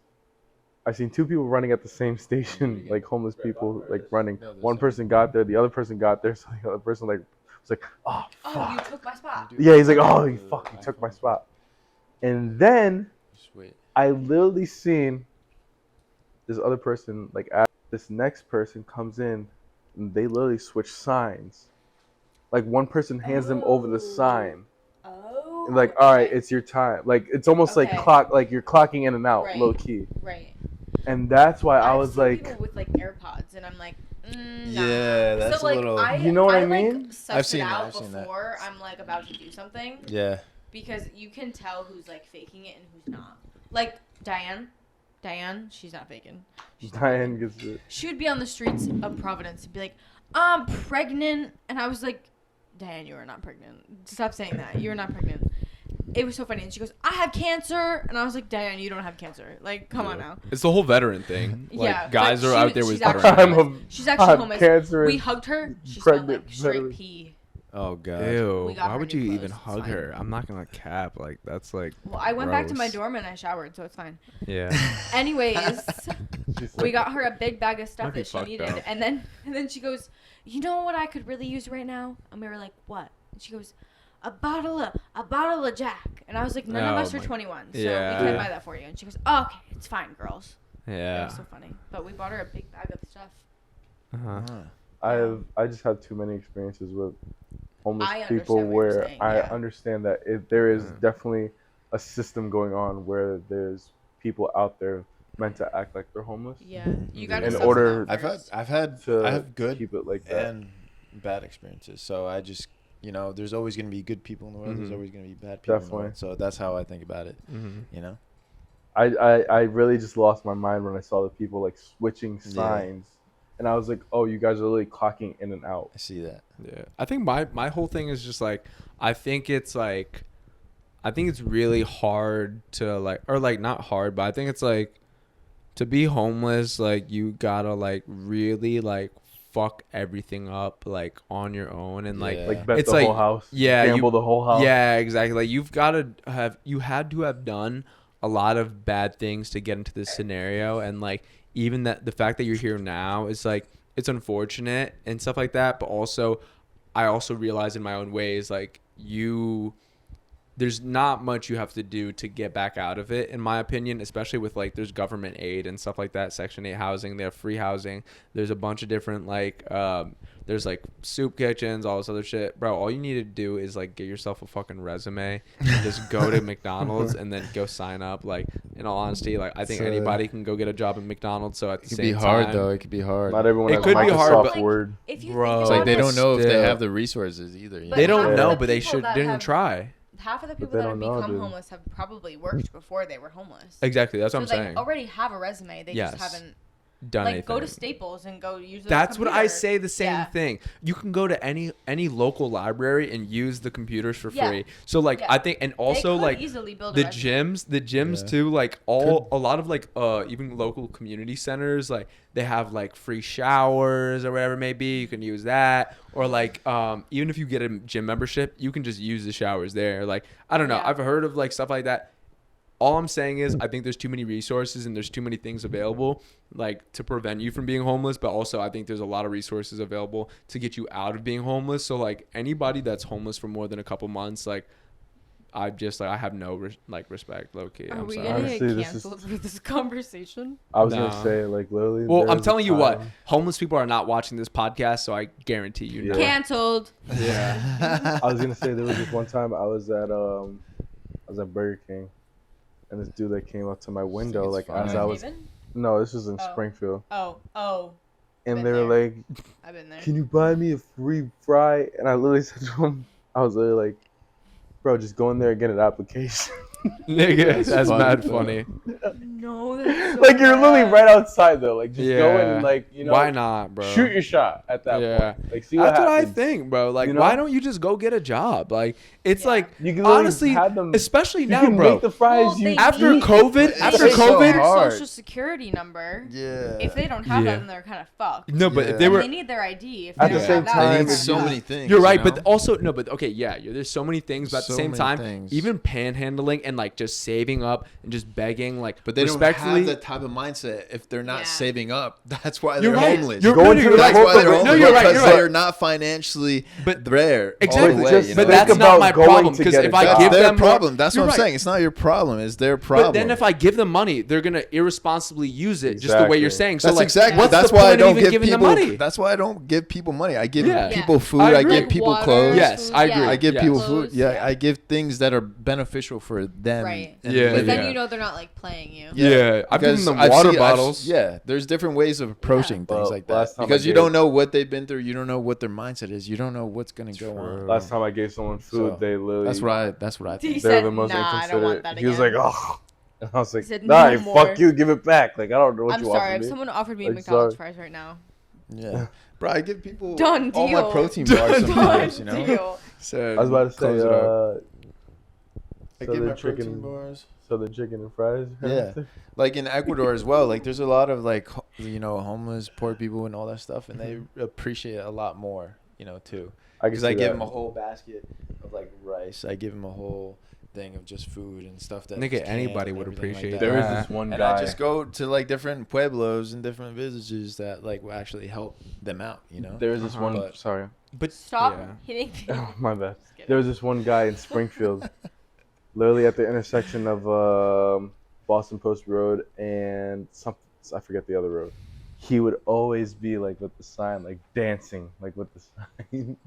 I've seen 2 people running at the same station, like homeless people, like running. One person got there, the other person got there, so the other person like was like, "Oh Oh, fuck." you took my spot. Yeah, he's like, "Oh, you fucking took my spot." And then Sweet. I literally seen this other person like this next person comes in, and they literally switch signs. Like one person hands them over the sign. Oh. And like, all right, okay. it's your time. Like it's almost Okay. like you're clocking in and out, Right. low key. Right. And that's why I I've was seen like, people with like AirPods, and I'm like, Yeah, that's so, like, a little. You know what I like, mean? suss I've seen it that, out I've seen that. before I'm like about to do something Yeah. because you can tell who's like faking it and who's not. Like Diane, she's not faking. Diane gets it. She would be on the streets of Providence and be like, "I'm pregnant," and I was like, "Diane, you are not pregnant. Stop saying that. You're not pregnant." It was so funny. And she goes, "I have cancer," and I was like, "Diane, you don't have cancer. Like, come on now." It's the whole veteran thing. Like, Yeah, guys but are she- out there with she's veteran. actually I'm homeless. She's actually I'm homeless. cancerous, We hugged her. She smelled pregnant like straight veteran. pee. Oh god. Ew. We got Why her would new you clothes, even it's hug fine. her? I'm not gonna cap. Like that's like. Well, I went back to my Gross. dorm and I showered, so it's fine. Yeah. Anyways, She's we got her a big bag of stuff Might be that she fucked needed, up. and then she goes, "You know what I could really use right now?" And we were like, "What?" And she goes, a bottle of Jack." And I was like, "None of Oh us are my- 21, so Yeah. we can't buy that for you." And she goes, "Oh, okay, it's fine, girls." It Yeah. was so funny. But we bought her a big bag of stuff. Uh-huh. I just have too many experiences with homeless I understand people what you're where saying, I yeah. understand that there is Yeah. definitely a system going on where there's people out there meant to act like they're homeless. Yeah, you gotta. In suss order- them out I've first. had I have good keep it like that. and bad experiences. So I just, there's always going to be good people in the world. There's Mhm. always going to be bad people in the Definitely. world. So that's how I think about it, Mm-hmm. you know? I really just lost my mind when I saw the people like switching Yeah. signs, and I was like, oh, you guys are really clocking in and out. I see that. Yeah. I think my whole thing is just like I think it's really hard to not hard, but I think it's like to be homeless, like you gotta like really like fuck everything up like on your own and like Yeah. Like bet It's the like- whole house, yeah, gamble the whole house. yeah, exactly. Like you had to have done a lot of bad things to get into this scenario, and like even that the fact that you're here now is like it's unfortunate and stuff like that, but also I also realize in my own ways like there's not much you have to do to get back out of it, in my opinion, especially with like there's government aid and stuff like that, Section 8 housing, they have free housing, there's a bunch of different like there's like soup kitchens, all this other shit. Bro, all you need to do is like get yourself a fucking resume and just go to McDonald's and then go sign up. Like in all honesty, like I think So- anybody can go get a job at McDonald's. So at the It could same be hard, time, though. It could be hard. Not everyone It has could be hard, Microsoft but- Like, Word. If you Bro. think It's like about they it, don't know if they Still. have the resources either. But they don't half of know, the but they people should that didn't have- try. half of the people they that have don't know, become dude. homeless have probably worked before they were homeless. Exactly, that's what so I'm they saying. already have a resume. They Yes. just haven't Done like anything. go to Staples and go use. Their That's what I computer. say. The same Yeah. thing. You can go to any local library and use the computers for Yeah. free. So like Yeah. I think, and also they could like easily build the a resume. gyms Yeah. too. Like a lot of like even local community centers, like they have like free showers or whatever it may be. You can use that, or like even if you get a gym membership, you can just use the showers there. Like I don't know. Yeah. I've heard of like stuff like that. All I'm saying is I think there's too many resources and there's too many things available like to prevent you from being homeless, but also I think there's a lot of resources available to get you out of being homeless. So like anybody that's homeless for more than a couple months, like I have no respect, low key. Are I'm we sorry. gonna Honestly, get this is- canceled for this conversation? I was No. gonna say like literally. Well, there I'm was a telling you what, time- homeless people are not watching this podcast, so I guarantee you. Yeah. Not. Canceled. Yeah. I was gonna say there was this one time I was at Burger King, and this dude that came up to my window it's like fine. as I was this was in Oh. Springfield, Oh, and Been they were there. like, I've been there. "Can you buy me a free fry?" And I literally said to him, I was literally like, "Bro, just go in there and get an application." Nigga, that's funny, mad though. funny. No, that's so Like you're literally bad. right outside though. Like just go Yeah. and like Why not, bro? shoot your shot at that Yeah. point. Like see what That's what I happens. think, bro. Like, You know? why don't you just go get a job? Like, it's Yeah. like You can literally honestly, have them. especially You now, can bro. make the fries. Well, you they After need- COVID, They after need COVID, their their hard. social security number. Yeah. If they don't have Yeah. that, then they're kind of fucked. no, but Yeah. if they And were, they need their ID. If At they the don't same have that, time, They they're need kind so of many fucked. things. you're right. you know? But also, no, but okay, yeah, there's so many things. But at the So same many time, things. even panhandling and like just saving up and just begging, like, But they don't respectfully. have that type of mindset if they're not Yeah. saving up. That's why You're they're right. homeless. You're, Going no, to you're the right. That's why But- they're no, homeless. you're right. Because You're right. they're not financially But- there. Exactly. all the way, Just you But know? that's Think not about my going problem. to Because get a if I job. give That's their them more- problem. That's You're what I'm right. saying. It's not your problem. It's their problem. But then if I give them money, they're gonna irresponsibly use it, just the way you're Exactly. saying. So That's like, exactly. what's That's the why I point of don't even give giving people. them money? That's why I don't give people money. I give Yeah. people food. I I, agree. give people Water, clothes. Yes, I agree. I give Yes. people Clothes, food. Yeah, yeah. I give things that are beneficial for them. Right. and Yeah, Because living- then you know they're not like playing you. Yeah, I've given Because them I've water seen- bottles. yeah, there's different ways of approaching things Well, like that. last time I Because you gave- don't know what they've been through. You don't know what their mindset is. You don't know what's gonna go on. Last time I gave someone food, So, they literally. That's what I He think. They were said, the most "Nah, I don't want inconsiderate. that He was like, again." oh. And I was like, said, nah, "No fuck more." you, give it back. Like, I don't know what I'm you sorry. offered If me. someone offered me Like, McDonald's sorry. fries right now, Yeah, bro, I give people Done all my deal. protein bars sometimes. You know, deal. Said, I was about to say, close it up. I so give the my protein chicken, bars. so the chicken and fries. Yeah, like in Ecuador as well. Like there's a lot of like homeless poor people and all that stuff, and they appreciate it a lot more. Too. Because I give them a whole basket of like rice. I give them a whole thing of just food and stuff that Nigga, canned anybody and would everything appreciate like There that. is this one And guy. I just go to like different pueblos and different villages that like will actually help them out. There is this one. But- Sorry. But Stop yeah. hitting me. Oh, my bad. Just kidding. There was this one guy in Springfield, literally at the intersection of Boston Post Road and something. I forget the other road. He would always be like with the sign, like dancing, like with the sign,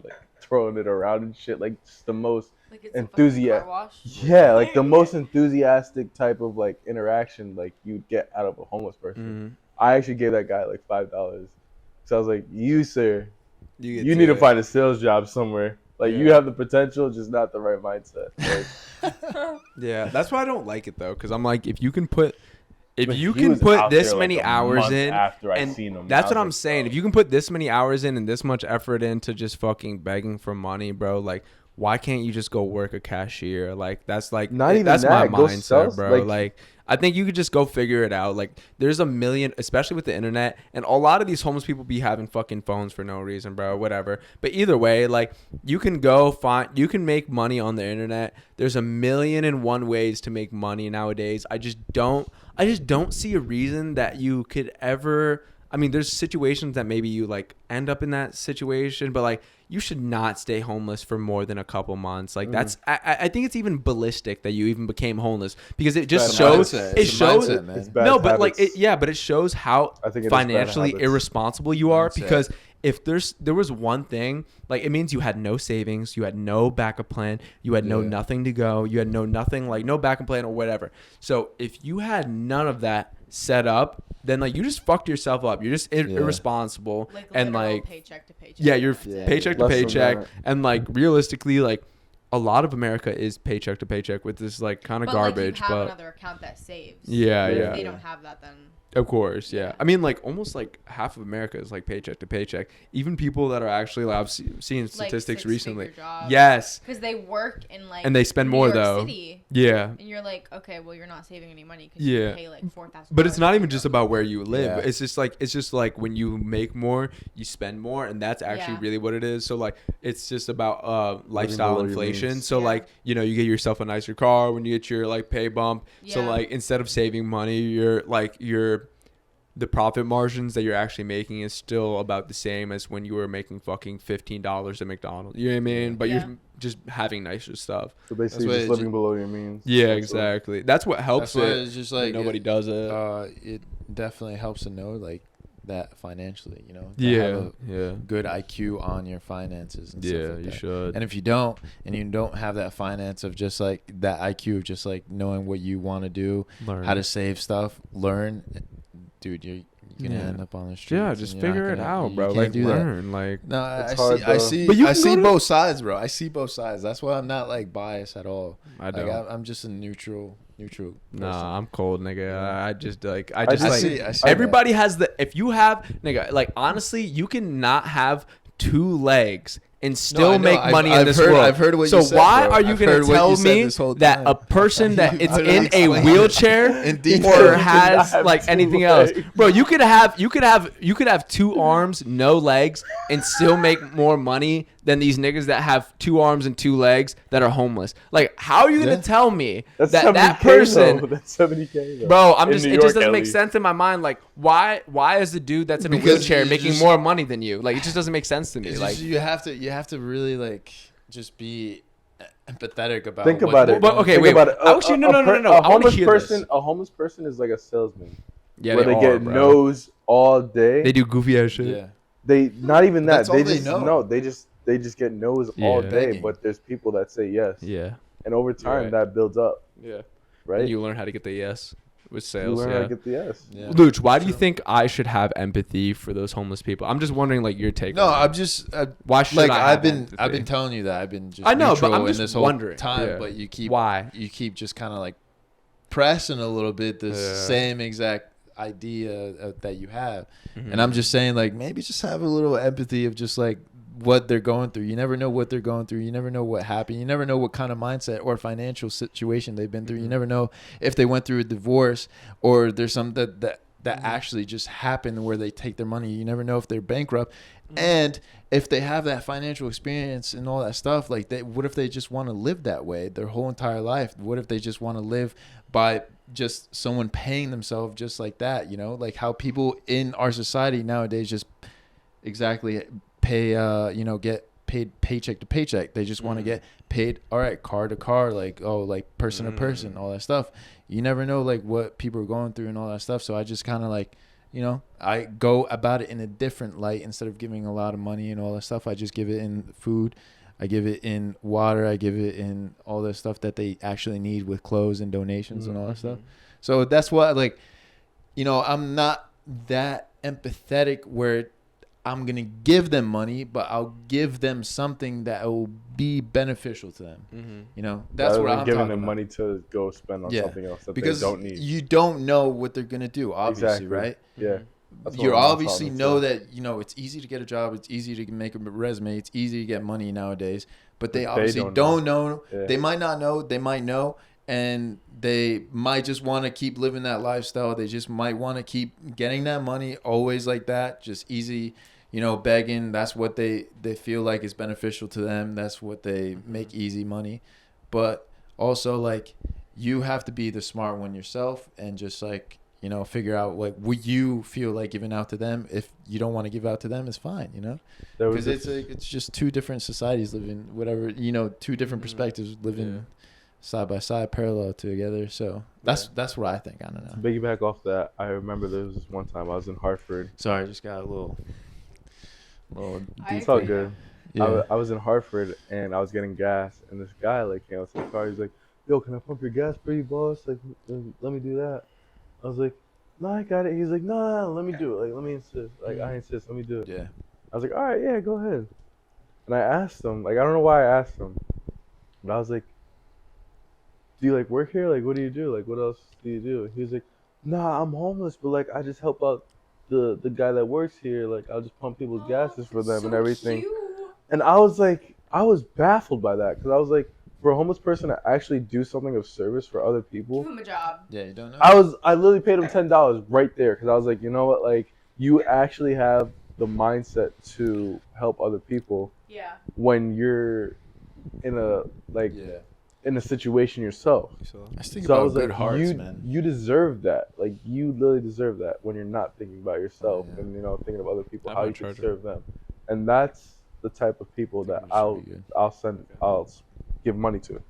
like throwing it around and shit. Like just the most, Like it's a fucking enthusiast- car wash. yeah, like the most enthusiastic type of like interaction like you'd get out of a homeless person. I actually gave that guy like $5. So I was like, you sir, you need to find a sales job somewhere. Like you Yeah. have the potential, just not the right mindset. Like, Yeah, that's why I don't like it though, because I'm like, if you can put He was out this there, many like, a hours month in, after I and seen him, that's I what was I'm like, saying. bro. If you can put this many hours in and this much effort into just fucking begging for money, bro, like why can't you just go work a cashier? Like that's like Not even that's that. my Go sell- mindset, bro. like- Like I think you could just go figure it out. Like there's a million, especially with the internet, and a lot of these homeless people be having fucking phones for no reason, bro. Whatever. But either way, like you can you can make money on the internet. There's a million and one ways to make money nowadays. I just don't see a reason that you could ever. I mean, there's situations that maybe you like end up in that situation, but like you should not stay homeless for more than a couple months. Like that's, I think it's even ballistic that you even became homeless because it just Bad shows, mindset. it It's a shows, mindset, man. It's bad no, but like, habits. but it shows how I think it is bad financially habits. irresponsible you are Mindset. because if there was one thing, like it means you had no savings, you had no backup plan, you had no Yeah. nothing to go, you had no nothing, like no backup plan or whatever. So if you had none of that set up, then like you just fucked yourself up. You're just irresponsible Like and literal like paycheck to paycheck. yeah, you're Yeah. paycheck to Less than paycheck, that. and like realistically, like a lot of America is paycheck to paycheck with this like kind of But garbage. like you have But another account that saves. yeah, If yeah, they don't have that, then of course, yeah. Yeah. I mean, like almost like half of America is like paycheck to paycheck. Even people that are actually like I've seen statistics recently. Yes, because they work in like and they spend New more York though. City, Yeah. and you're like, okay, well, you're not saving any money because Yeah. you pay like $4,000. But it's not even just about where you live. Yeah. It's just like when you make more, you spend more, and that's actually Yeah. really what it is. So like it's just about lifestyle below your inflation. means. So Yeah. like, you get yourself a nicer car when you get your like pay bump. So Yeah. like instead of saving money, the profit margins that you're actually making is still about the same as when you were making fucking $15 at McDonald's. You know what I mean? But Yeah. you're just having nicer stuff. So basically, That's just what living below your means. Yeah, That's exactly. That's what helps That's why it. it's just Like like nobody does it. It definitely helps to know like that financially. To yeah, have a yeah, good IQ on your finances. And stuff yeah. like You that. should. And if you don't, and you don't have that finance of just like that IQ of just like knowing what you want to do, Learn. how to save stuff, learn, dude, you're gonna Yeah. end up on the street. Yeah, just figure it out, bro. Like learn, like No, I It's hard, see. I though. see. But you I can see go to- both sides, bro. I see both sides. That's why I'm not like biased at all. I Like don't. I'm just a neutral. Person. Nah, I'm cold, nigga. I just like I just just like see- I see everybody has the. If you have nigga, like honestly, you cannot have two legs and still I know. make money in I've this heard- world. I've heard what so you said, why bro. are you I've gonna heard what tell you said me this whole that time. a person that it's literally in a explained it wheelchair in detail. or You has have like two anything else, legs. bro? You could have two arms, no legs, and still make more money than these niggas that have two arms and two legs that are homeless. Like, how are you gonna Yeah. tell me That's that 70K person? Though. That's 70K. Though. Bro, I'm In just New it just York, doesn't at make least. sense in my mind. Like, why is the dude that's in a Because wheelchair you making just- more money than you? Like, it just doesn't make sense to me. It's Like, just, you have to really like just be empathetic about. Think what about they're it. But, okay, Think wait. about it. Actually, no. A I wanna homeless hear person. this. A homeless person is like a salesman. yeah, where they get bro. no's all day. They do goofy ass shit. Yeah. They not even that. That's all They they just know. no. They just get no's all Yeah. day. Begging. But there's people that say yes. Yeah. and over time Right. that builds up, Yeah. right? And you learn how to get the yes with You sales. learn Yeah. how to get the yes. Yeah. Luch, why do you True. think I should have empathy for those homeless people? I'm just wondering, like, your take. No, on I'm that. just Why should like I? I've been empathy? telling you that I've been just I know, but neutral I'm in just this whole wondering, time, yeah. but you keep Why? just kind of like pressing a little bit the Yeah. same exact idea that you have, Mhm. and I'm just saying like maybe just have a little empathy of just like what they're going through. You never know what they're going through. You never know what happened. You never know what kind of mindset or financial situation they've been through. You never know if they went through a divorce or there's some that actually just happened where they take their money. You never know if they're bankrupt. And if they have that financial experience and all that stuff, like what if they just want to live that way their whole entire life? What if they just want to live by just someone paying themselves just like that? You know, like how people in our society nowadays just exactly pay, get paid paycheck to paycheck. They just want to get paid. All right, car to car, like, oh, like person to person, all that stuff. You never know like what people are going through and all that stuff. So I just kind of like, I go about it in a different light. Instead of giving a lot of money and all that stuff, I just give it in food. I give it in water. I give it in all the stuff that they actually need with clothes and donations and all that stuff. So that's what, like, I'm not that empathetic where I'm going to give them money, but I'll give them something that will be beneficial to them. That's Rather what than I'm giving talking them about. money to go spend on something else that Because they don't need. you don't know what they're going to do, obviously, Exactly. right? Yeah. That's what You my mom obviously taught me, know too. that, it's easy to get a job. It's easy to make a resume. It's easy to get money nowadays. But they But obviously don't don't know. Yeah. They might not know. They might know. And they might just want to keep living that lifestyle. They just might want to keep getting that money always like that. Just easy, begging. That's what they feel like is beneficial to them. That's what they make easy money. But also, like, you have to be the smart one yourself and just, like, figure out, like, what you feel like giving out to them. If you don't want to give out to them, it's fine, There was because this- it's just two different societies living, whatever, two different perspectives living side by side, parallel together. So that's what I think. I don't know. Piggyback off that, I remember there was this one time I was in Hartford. Sorry, I just got a little It's all good. Yeah. I was in Hartford and I was getting gas, and this guy like came out to the car. He's like, "Yo, can I pump your gas for you, boss? Like, let me do that." I was like, "No, I got it." He's like, "No, let me do it. Like, let me insist. Like, I insist. Let me do it." Yeah. I was like, "All right, yeah, go ahead." And I asked him, like, I don't know why I asked him, but I was like, "Do you like work here? Like, what do you do? Like, what else do you do?" He was like, "Nah, I'm homeless, but like, I just help out the guy that works here. Like, I'll just pump people's gases for them and everything." And I was like, I was baffled by that, because I was like, for a homeless person to actually do something of service for other people, Give him a job. Yeah, you don't know. I literally paid him $10 right there, because I was like, you know what, like, you actually have the mindset to help other people Yeah. when you're in a in a situation yourself. I just think So I about was good like, hearts, man. you deserve that. Like, you literally deserve that when you're not thinking about yourself Yeah. and thinking of other people, I'm how not you can charging. serve them. And that's the type of people that I'll give money to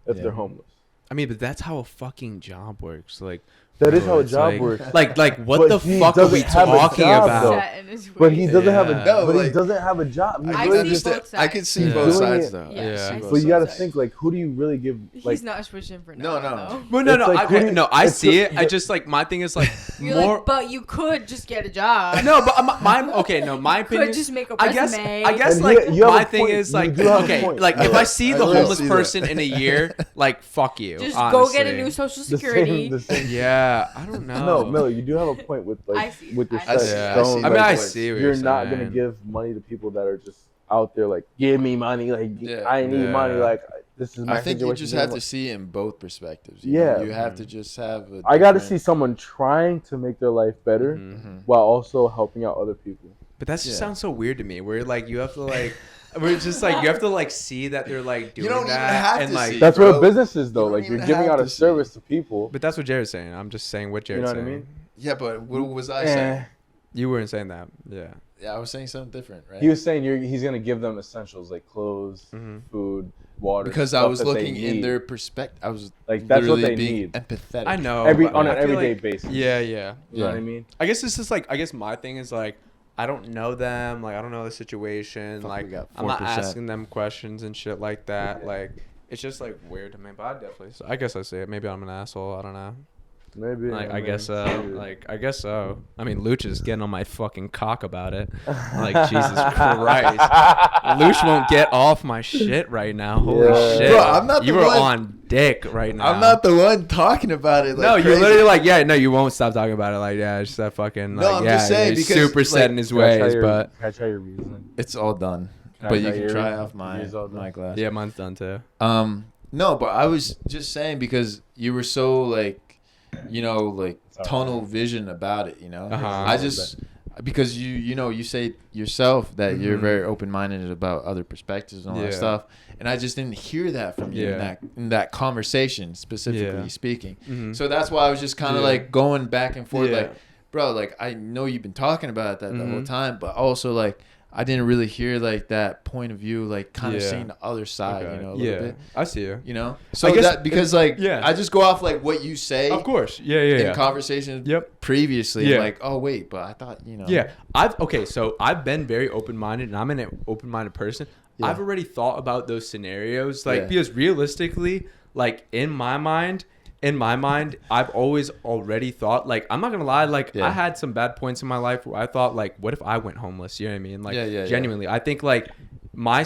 if Yeah. they're homeless. I mean, but that's how a fucking job works. Like, That is bro, how a it's job like, works. Like, what But the he fuck are we doesn't have a talking job, about? though. Set in his But ways. he doesn't have Yeah. a No, but he like- doesn't have a job. He's I literally see just both I could see sides. both Doing sides it- though. Yeah, I I see see both But you gotta sides. think, like, who do you really give, like, He's not switching for No, now. no. though. Well, no, It's no, like, who do you- I it's see just- it. I just like my thing is like You're more. like, but you could just get a job. No, but my okay, no, my You could opinion. just make a I guess resume. And like you have my a thing point. is You like do have a okay, point. like if I see I the really homeless see that. person in a year, like fuck you. Just honestly. go get a new social security. the same. Yeah, I don't know. No, Miller, you do have a point with, I like, see. with your I set see. in Yeah, I stone. see. I mean, like, I see what you're you're not saying. gonna give money to people that are just out there like, give me money, like, Yeah. I need Yeah. money, like, this is my I think situation. you just have to see it in both perspectives. Yeah. You have to just have a I got to different- see someone trying to make their life better Mhm. while also helping out other people. But that just Yeah. sounds so weird to me. Where like you have to like, we're just like you have to like see that they're like doing You don't even that have and to like. see. That's bro. what a business is, though. You don't Like, you're even giving have out a to see. service to people. But that's what Jared's saying. I'm just saying what You Jared's know what I saying. mean? Yeah, but what was I Eh. saying? You weren't saying that. Yeah. Yeah, I was saying something different, right? He was saying he's gonna give them essentials like clothes, Mhm. food, water. because I stuff was that they looking in need. their perspective. I was Like, that's what literally they being need. empathetic. I know. on but an I feel everyday like- basis. Yeah, yeah. You know what Yeah. I mean? I guess it's just like I guess my thing is like I don't know them, like I don't know the situation, Fuck, like we got I'm not 4%. asking them questions and shit like that. Like it's just like weird to me. But I definitely, I guess I say it. Maybe I'm an asshole. I don't know. Maybe. Like, I mean, guess so. maybe. Like, I guess so. I mean, Luch is getting on my fucking cock about it. Like, Jesus Christ. Luch won't get off my shit right now. Holy Yeah. shit. Bro, I'm not You the were one- on dick right now. I'm not the one talking about it. Like, no, you're crazy. literally like, yeah, no, you won't stop talking about it. Like, yeah, it's just that fucking, like, No, I'm yeah, just saying he's because, super like, set in his Can I try ways, your- but Can I try your reasoning? It's all done. Can I But you try can your try reasoning? off my Yours all done? my glass. yeah, mine's done too. No, but I was just saying because you were so like, you know, like tunnel vision about it. You know, Uh-huh. I just because you know you say yourself that you're Mhm. very open minded about other perspectives and all Yeah. that stuff, and I just didn't hear that from you Yeah. in that conversation specifically Yeah. speaking. Mhm. So that's why I was just kind of Yeah. like going back and forth, Yeah. like, bro, like I know you've been talking about that the whole Mhm. time, but also like I didn't really hear like that point of view, like kind of Yeah. seeing the other side, Okay. you know, a yeah, little bit. I see you. You know, so guess- that because like yeah. I just go off like what you say Of course. Yeah, yeah, in yeah. conversations Yep. previously. Yeah. Like, oh wait, but I thought Yeah, so I've been very open-minded, and I'm an open-minded person. Yeah. I've already thought about those scenarios, like, Yeah. because realistically, like, in my mind, I've always already thought, like, I'm not gonna lie, like, Yeah. I had some bad points in my life where I thought, like, what if I went homeless? You know what I mean? Like, Yeah. genuinely, I think, like, my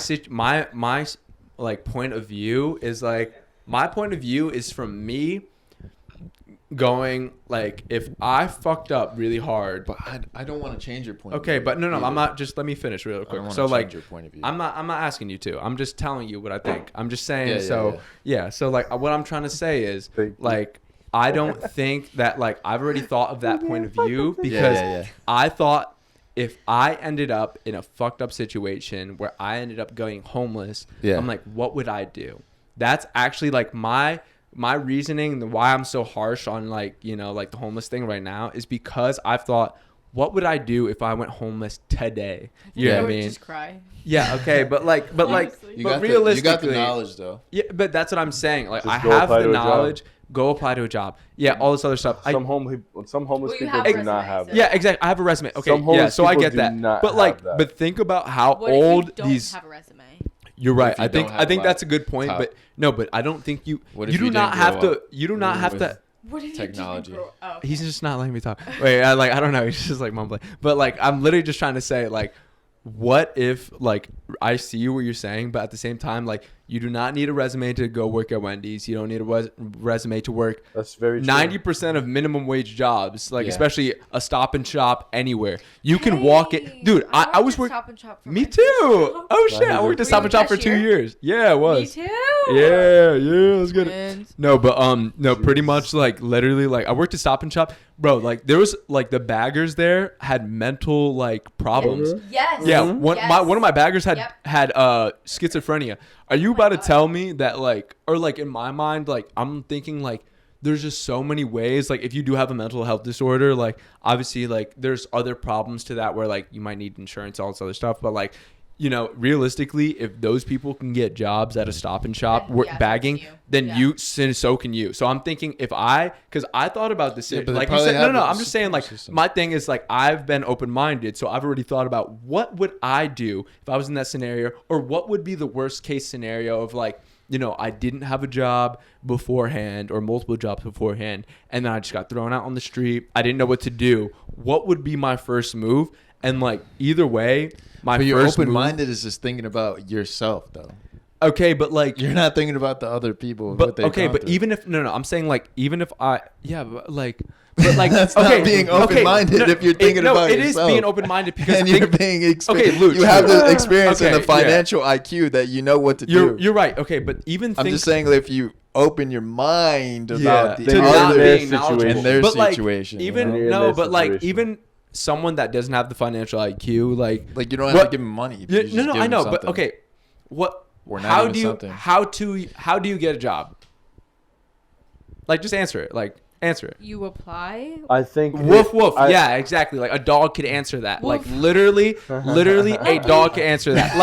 like point of view is like, my point of view is from me going, like, if I fucked up really hard. But I don't want to change your point. of Okay, view but no, I'm either. not. Just let me finish real I don't quick. wanna So, change like, your point of view. I'm not asking you to. I'm just telling you what I think. I'm just saying. Yeah, yeah, So So, like, what I'm trying to say is, Thank you. like, I don't think that, like, I've already thought of that point of view because yeah. I thought if I ended up in a fucked up situation where I ended up going homeless, Yeah. I'm like, what would I do? That's actually like my reasoning, and why I'm so harsh on, like, you know, like the homeless thing right now is because I've thought, what would I do if I went homeless today? You know I what I would mean? just cry. Yeah, okay, but Honestly. you but got realistically, you got the knowledge though. yeah, but that's what I'm saying. Like, Just I go have apply the to a job. knowledge. Go apply to a job. Yeah, all this other stuff. Some homeless Well, you people have do a not resume, have so- that. yeah, exactly. I have a resume. Okay, Some yeah, homeless so I people get do that. not But like, have that. but think about how What old if you don't these. have a resume? You're right. If you I think don't have, that's a like, good point. top- But no, but I don't think you. What You if do you not didn't have grow to. up You do not have with- to. What if Technology. You didn't grow, He's just not letting me talk. Wait, I don't know. He's just like mumbling. But like, I'm literally just trying to say, like, what if, like, I see what you're saying, but at the same time, like, you do not need a resume to go work at Wendy's. You don't need a resume to work That's very true. 90% of minimum wage jobs, like, Yeah. especially a Stop and Shop anywhere. You can walk it, dude. I was working. Stop and Shop. For Me my too. job. Oh shit! I worked at Were Stop you and Shop for 2 cashier? years. Yeah, it Me was. too. Yeah, let's get it. Twins. No, but no, pretty much, like, literally, like, I worked at Stop and Shop, bro. Like, there was, like, the baggers there had mental, like, problems. Yes. Yeah, Yes. one of my baggers had Yep. had schizophrenia. Are you Oh my about to God. tell me that, like, or like, in my mind, like, I'm thinking, like, there's just so many ways, like, if you do have a mental health disorder, like, obviously, like, there's other problems to that where, like, you might need insurance, all this other stuff, but, like, you know, realistically, if those people can get jobs at a Stop and Shop Then, yeah, so bagging, can you. then Yeah. so can you. So I'm thinking, because I thought about this, Yeah, but they like you probably said, have no, the I'm just saying, like, support system. my thing is, like, I've been open-minded, so I've already thought about what would I do if I was in that scenario, or what would be the worst case scenario of, like, you know, I didn't have a job beforehand or multiple jobs beforehand, and then I just got thrown out on the street. I didn't know what to do. What would be my first move? And, like, either way, my But you're first move. open-minded is just thinking about yourself though. Okay, but, like, You're not thinking about the other people. and but what they've okay, gone but through. even if I'm saying, like, even if I but like That's okay, not being okay, open-minded if you're thinking no, about it yourself. is being open-minded because and you're think- being Okay, Luch, you have the true. experience and the Okay, yeah. financial IQ that you know what to do. you're right. Okay, but even I'm think, just saying that if you open your mind yeah, about the to Then not you're in their being knowledgeable. situation. and their But, like, situation, you even know? You're in no, their but like situation. even someone that doesn't have the financial IQ, like like you don't have what- to give them money. You yeah, just no, give I them know, but something. okay, what? Or not How even do you something. how do you get a job? Like, just answer it. Like, answer it. You apply. I think Woof woof. I- Yeah, exactly. Like, a dog could answer that. Like, Woof. literally, a dog could answer that.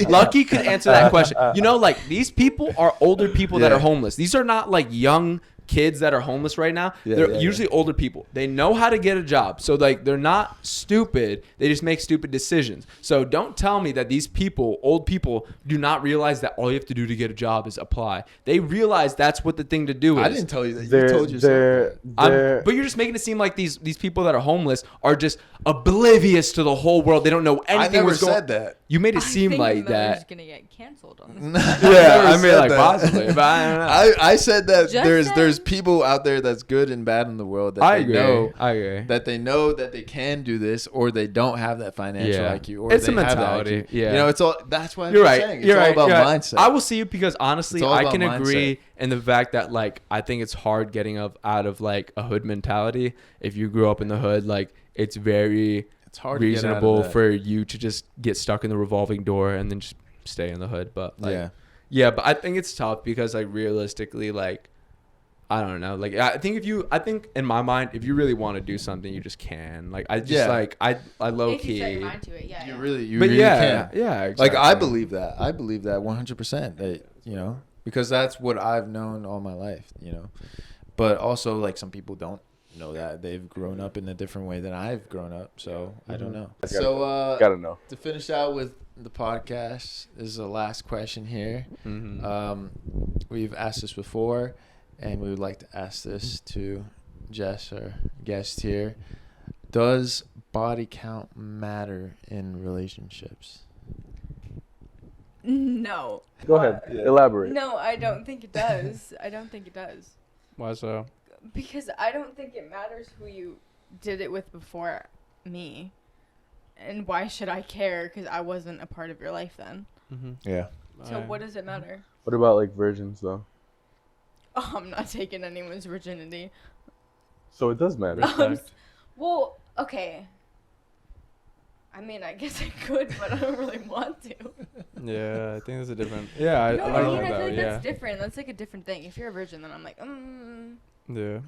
Lucky could answer that question. You know, like, these people are older people that Yeah. are homeless. These are not, like, young kids that are homeless right now, Yeah, they're yeah, usually older people. They know how to get a job. So like they're not stupid. They just make stupid decisions. So don't tell me that these people, old people, do not realize that all you have to do to get a job is apply. They realize that's what the thing to do is. I didn't tell you that. You told yourself that. But you're just making it seem like these people that are homeless are just oblivious to the whole world. They don't know anything. I never was going. said that. You made it I seem think like Miller's that. gonna get canceled on this. Yeah, I mean, said like that. possibly, but I don't know. I said that Just there's saying. people out there that's good and bad in the world that I they agree. know I agree. that they know that they can do this, or they don't have that financial Yeah. IQ, or It's they a have that mentality. IQ. Yeah. You know, it's all. That's why You're I'm right. saying it's You're all right. about You're right. mindset. I will see you because honestly, It's all I about can mindset. agree in the fact that like I think it's hard getting out of like a hood mentality. If you grew up in the hood, like it's very It's hard to get out of reasonable that. for you to just get stuck in the revolving door and then just stay in the hood. But like, yeah. but I think it's tough because like realistically, like I don't know, like I think in my mind, if you really want to do something, you just can. Like I just Yeah. like I low If you set key. your mind to it, yeah. You yeah. really, But really yeah, can. yeah, Like I exactly. believe that. I believe that 100%. That because that's what I've known all my life. But also like some people don't know that. They've grown up in a different way than I've grown up. So I don't know. Gotta- So Gotta know. to finish out with the podcast, this is the last question here. Mhm. We've asked this before, and we would like to ask this to Jess, our guest here. Does body count matter in relationships? No. Go ahead. Elaborate. No, I don't think it does. I don't think it does. Why so? Because I don't think it matters who you did it with before me. And why should I care? Because I wasn't a part of your life then. Mm-hmm. Yeah. So what does it matter? What about like virgins though? Oh, I'm not taking anyone's virginity. So it does matter. Respect. Well, okay. I mean, I guess I could, but I don't really want to. Yeah, I think that's a different. Yeah, I No, don't I know mean, I about feel like yeah. that's different. That's like a different thing. If you're a virgin, then I'm like, Yeah.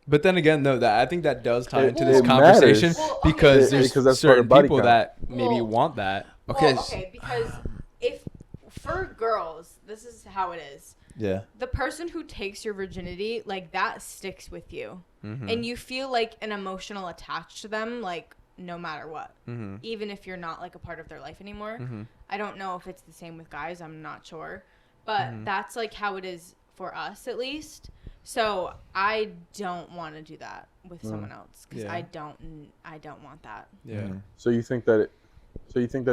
But then again, though, that I think that does tie It- into this it conversation matters. Well, okay, because so- there's Because that's part of certain body people count. that maybe Well- want that. Okay. Well, okay, because if for girls, this is how it is. Yeah. The person who takes your virginity, like that sticks with you. Mm-hmm. And you feel like an emotional attached to them, like no matter what. Mm-hmm. Even if you're not like a part of their life anymore. Mm-hmm. I don't know if it's the same with guys, I'm not sure. But that's like how it is for us at least. So I don't want to do that with someone else because Yeah. I don't want that. Yeah. Mhm. So you think that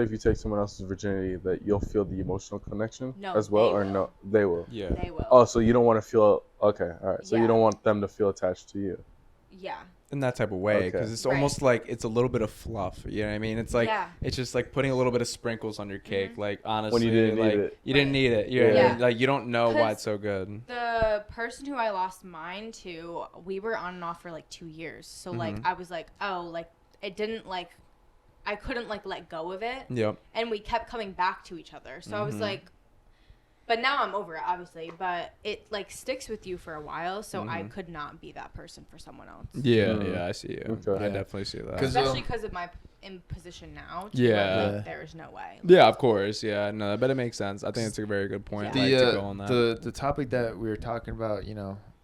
if you take someone else's virginity that you'll feel the emotional connection No, as well, they or will. no? They will. Yeah. They will. Oh, so you don't want to feel okay, all right. So Yeah. you don't want them to feel attached to you. Yeah. In that type of way, Okay. because it's Right. almost like it's a little bit of fluff. You know what I mean? It's like Yeah. it's just like putting a little bit of sprinkles on your cake. Like honestly, didn't need like it. you didn't Right. need it. You're, Yeah. Like you don't know why 'Cause it's so good. The person who I lost mine to, we were on and off for like 2 years. So like I was like, oh, like it didn't like, I couldn't like let go of it. Yep. And we kept coming back to each other. So I was like, but now I'm over it, obviously. But it like sticks with you for a while. So I could not be that person for someone else. Yeah. Mm. Yeah. I see you. Okay. I Yeah. definitely see that. 'Cause, Especially because of my in position now. to Yeah. where, Yeah. like, there is no way. Yeah, of course. Yeah, no, but it makes sense. I think it's a very good point. Yeah. Like, to go The on that. the topic that we were talking about,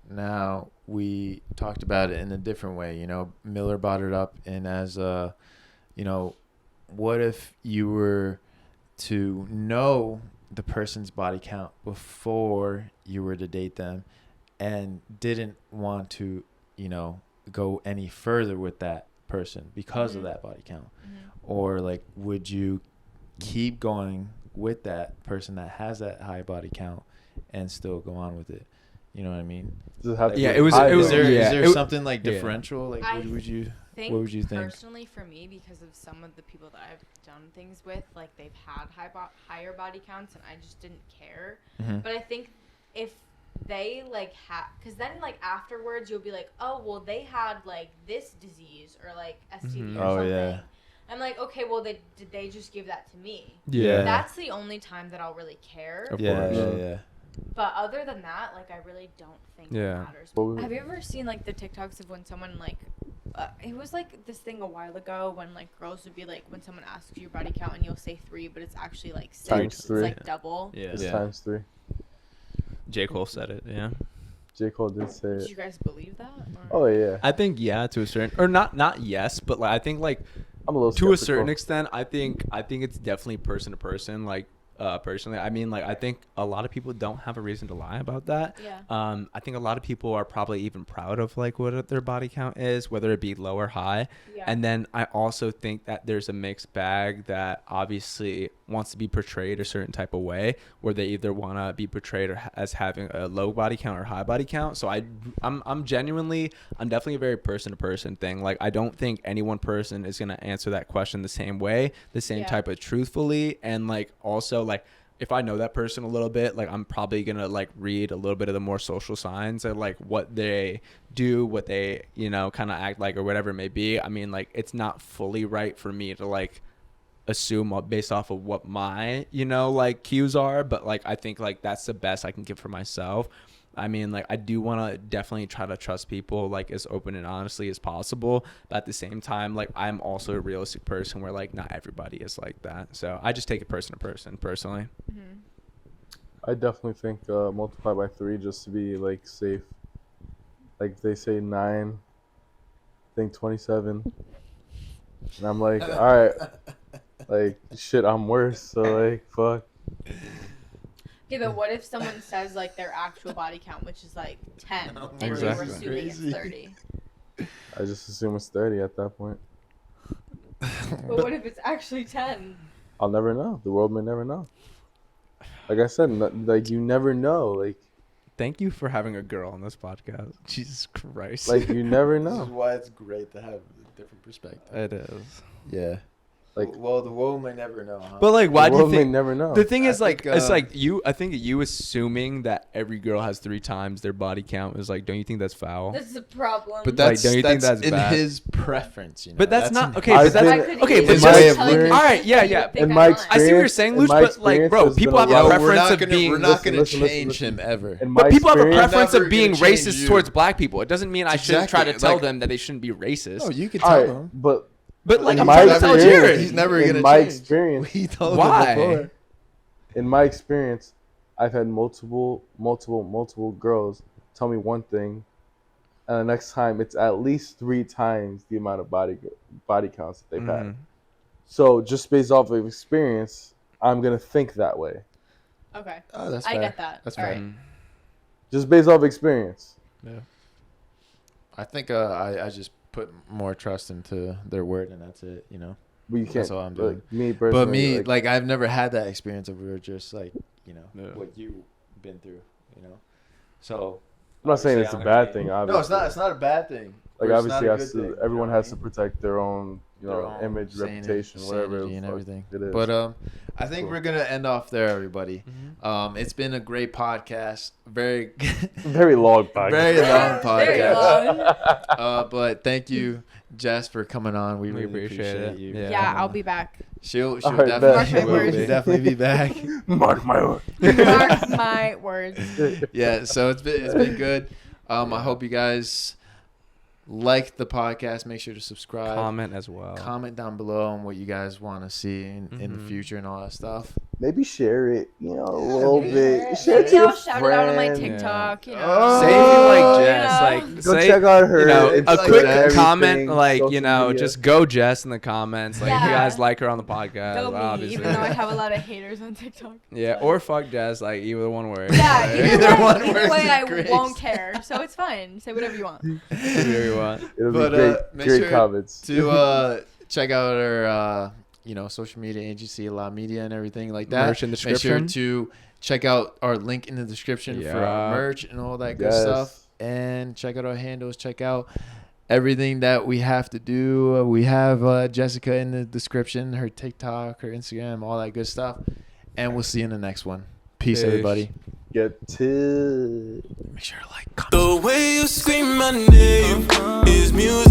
now we talked about it in a different way. Miller brought it up, and as what if you were to know the person's body count before you were to date them, and didn't want to, go any further with that person because of that body count, or like, would you keep going with that person that has that high body count and still go on with it? You know what I mean? Does it have to Yeah, be it was- high it was- Is though? there, yeah, is there it- something like yeah. differential? Like, I what would you think? Personally, for me, because of some of the people that I've done things with, like they've had higher body counts, and I just didn't care. Mhm. But I think if they like because then like afterwards you'll be like, oh well, they had like this disease or like STD or Oh, something. yeah. I'm like, okay, well, did they just give that to me? yeah. That's the only time that I'll really care. Of Yeah, course. yeah, yeah. But other than that, like I really don't think Yeah. it matters. What was- Have you ever seen like the TikToks of when someone like it was like this thing a while ago when like girls would be like when someone asks you your body count and you'll say 3 but it's actually like 6. Times It's 3. like double. Yeah. It's Yeah. times 3. J. Cole said it. Yeah. J. Cole did say Did it. you guys believe that? Or? Oh yeah, I think yeah, to a certain, or not yes, but like I think like I'm a little to a skeptical. certain extent, I think it's definitely person to person. Like personally, I mean, like I think a lot of people don't have a reason to lie about that. Yeah. I think a lot of people are probably even proud of like what their body count is, whether it be low or high. Yeah. And then I also think that there's a mixed bag that obviously wants to be portrayed a certain type of way, where they either want to be portrayed as having a low body count or high body count. So I'm definitely a very person to person thing. Like I don't think any one person is gonna answer that question the same way, the same Yeah. type of truthfully, and like also like if I know that person a little bit, like I'm probably gonna like read a little bit of the more social signs of like what they do, what they, you know, kind of act like or whatever it may be. I mean, like it's not fully right for me to like assume based off of what my, you know, like cues are, but like I think like that's the best I can give for myself. I mean, like I do want to definitely try to trust people like as open and honestly as possible, but at the same time, like I'm also a realistic person where like not everybody is like that. So I just take it person to person personally. Mm-hmm. I definitely think multiply by 3 just to be like safe. Like they say 9, I think 27, and I'm like, all right, like shit, I'm worse. So like, fuck. Okay, but what if someone says like their actual body count, which is like 10, and Exactly. you're assuming it's 30? I just assume it's 30 at that point. But what if it's actually 10? I'll never know. The world may never know. Like I said, like you never know. Thank you for having a girl on this podcast. Jesus Christ. Like you never This is know. why it's great to have a different perspective. It is. Yeah. Like, well, the world may never know, huh? But like, why the do you world may think? never know. The thing I is, like, think, it's like you. I think you assuming that every girl has 3 times their body count is like. Don't you think that's foul? This is a problem. But Like, that's, don't you think that's that's in bad? his preference, you know. But that's not in- okay. I've But been- that's okay. But in just my like, experience- all right, yeah. In my I see what you're saying, Luch, in my but like, bro, experience, people have there's a been we're preference not of gonna, being. we're not going to listen, change listen. him ever. In my But people have a experience- preference Never of being gonna change racist you. towards black people. It doesn't mean I shouldn't try to Exactly, tell like- them that they shouldn't be racist. Oh, you can All tell right, him. but But like, in I'm my trying to tell experience- Jared. He's never in going to my change. experience, We told Why? him before. in my experience, I've had multiple girls tell me one thing, and the next time it's at least 3 times the amount of body counts that they've had. Mhm. So just based off of experience, I'm gonna think that way. Okay. Oh, that's I fair. get that. That's All fair. right. Mhm. Just based off experience. I think I just put more trust into their word, and that's it, you know. But you can't. That's all I'm doing. Like, me personally. But me, like, I've never had that experience of we were just like, you know, Yeah. what you've been through, you know. So I'm not saying obviously it's a I'm bad gonna thing. be- Obviously. No, it's not. It's not a bad thing. Like Or it's not obviously, a has good to, thing, everyone you know has what to protect their own, Their own image, sanity- reputation, whatever sanity the and fuck everything. it is. But I think Cool. we're gonna end off there, everybody. Mhm. It's been a great podcast. Very, Very long podcast. very long Very podcast. long. But thank you, Jess, for coming on. We We really appreciate it. you. Yeah. Yeah, I'll be back. She'll All right, definitely, bet. will Mark my be, words. definitely be back. Mark my word. Mark my words. Yeah, so it's been good. I hope you guys like the podcast. Make sure to subscribe. Comment as well. Comment down below on what you guys want to see in the Mhm. future and all that stuff. Maybe share it, a little bit. Share it Maybe to your I'll shout it out on my friends. TikTok. You know. Oh, Say if you like you Jess, know. like Go say, check out her. you know, It's a like quick everything, comment, like social media. just go Jess in the comments, like if you Yeah. guys like her on the podcast, Go me, obviously. even though I have a lot of haters on TikTok. Yeah, or fuck Jess, like either one word. Yeah, either way I Grace. won't care. So it's fine. Say whatever you want. Whatever you want. It'll But, be great, make great sure comments. To check out our social media agency, La Media, and everything like that. Merch in the Make sure description. to check out our link in the description for our Yeah. merch and all that good Yes. stuff. And check out our handles. Check out everything that we have to do. We have Jessica in the description, her TikTok, her Instagram, all that good stuff. And we'll see you in the next one. Peace. Peace. Everybody. Get to. Make sure to like, comment. The way you scream my name is music.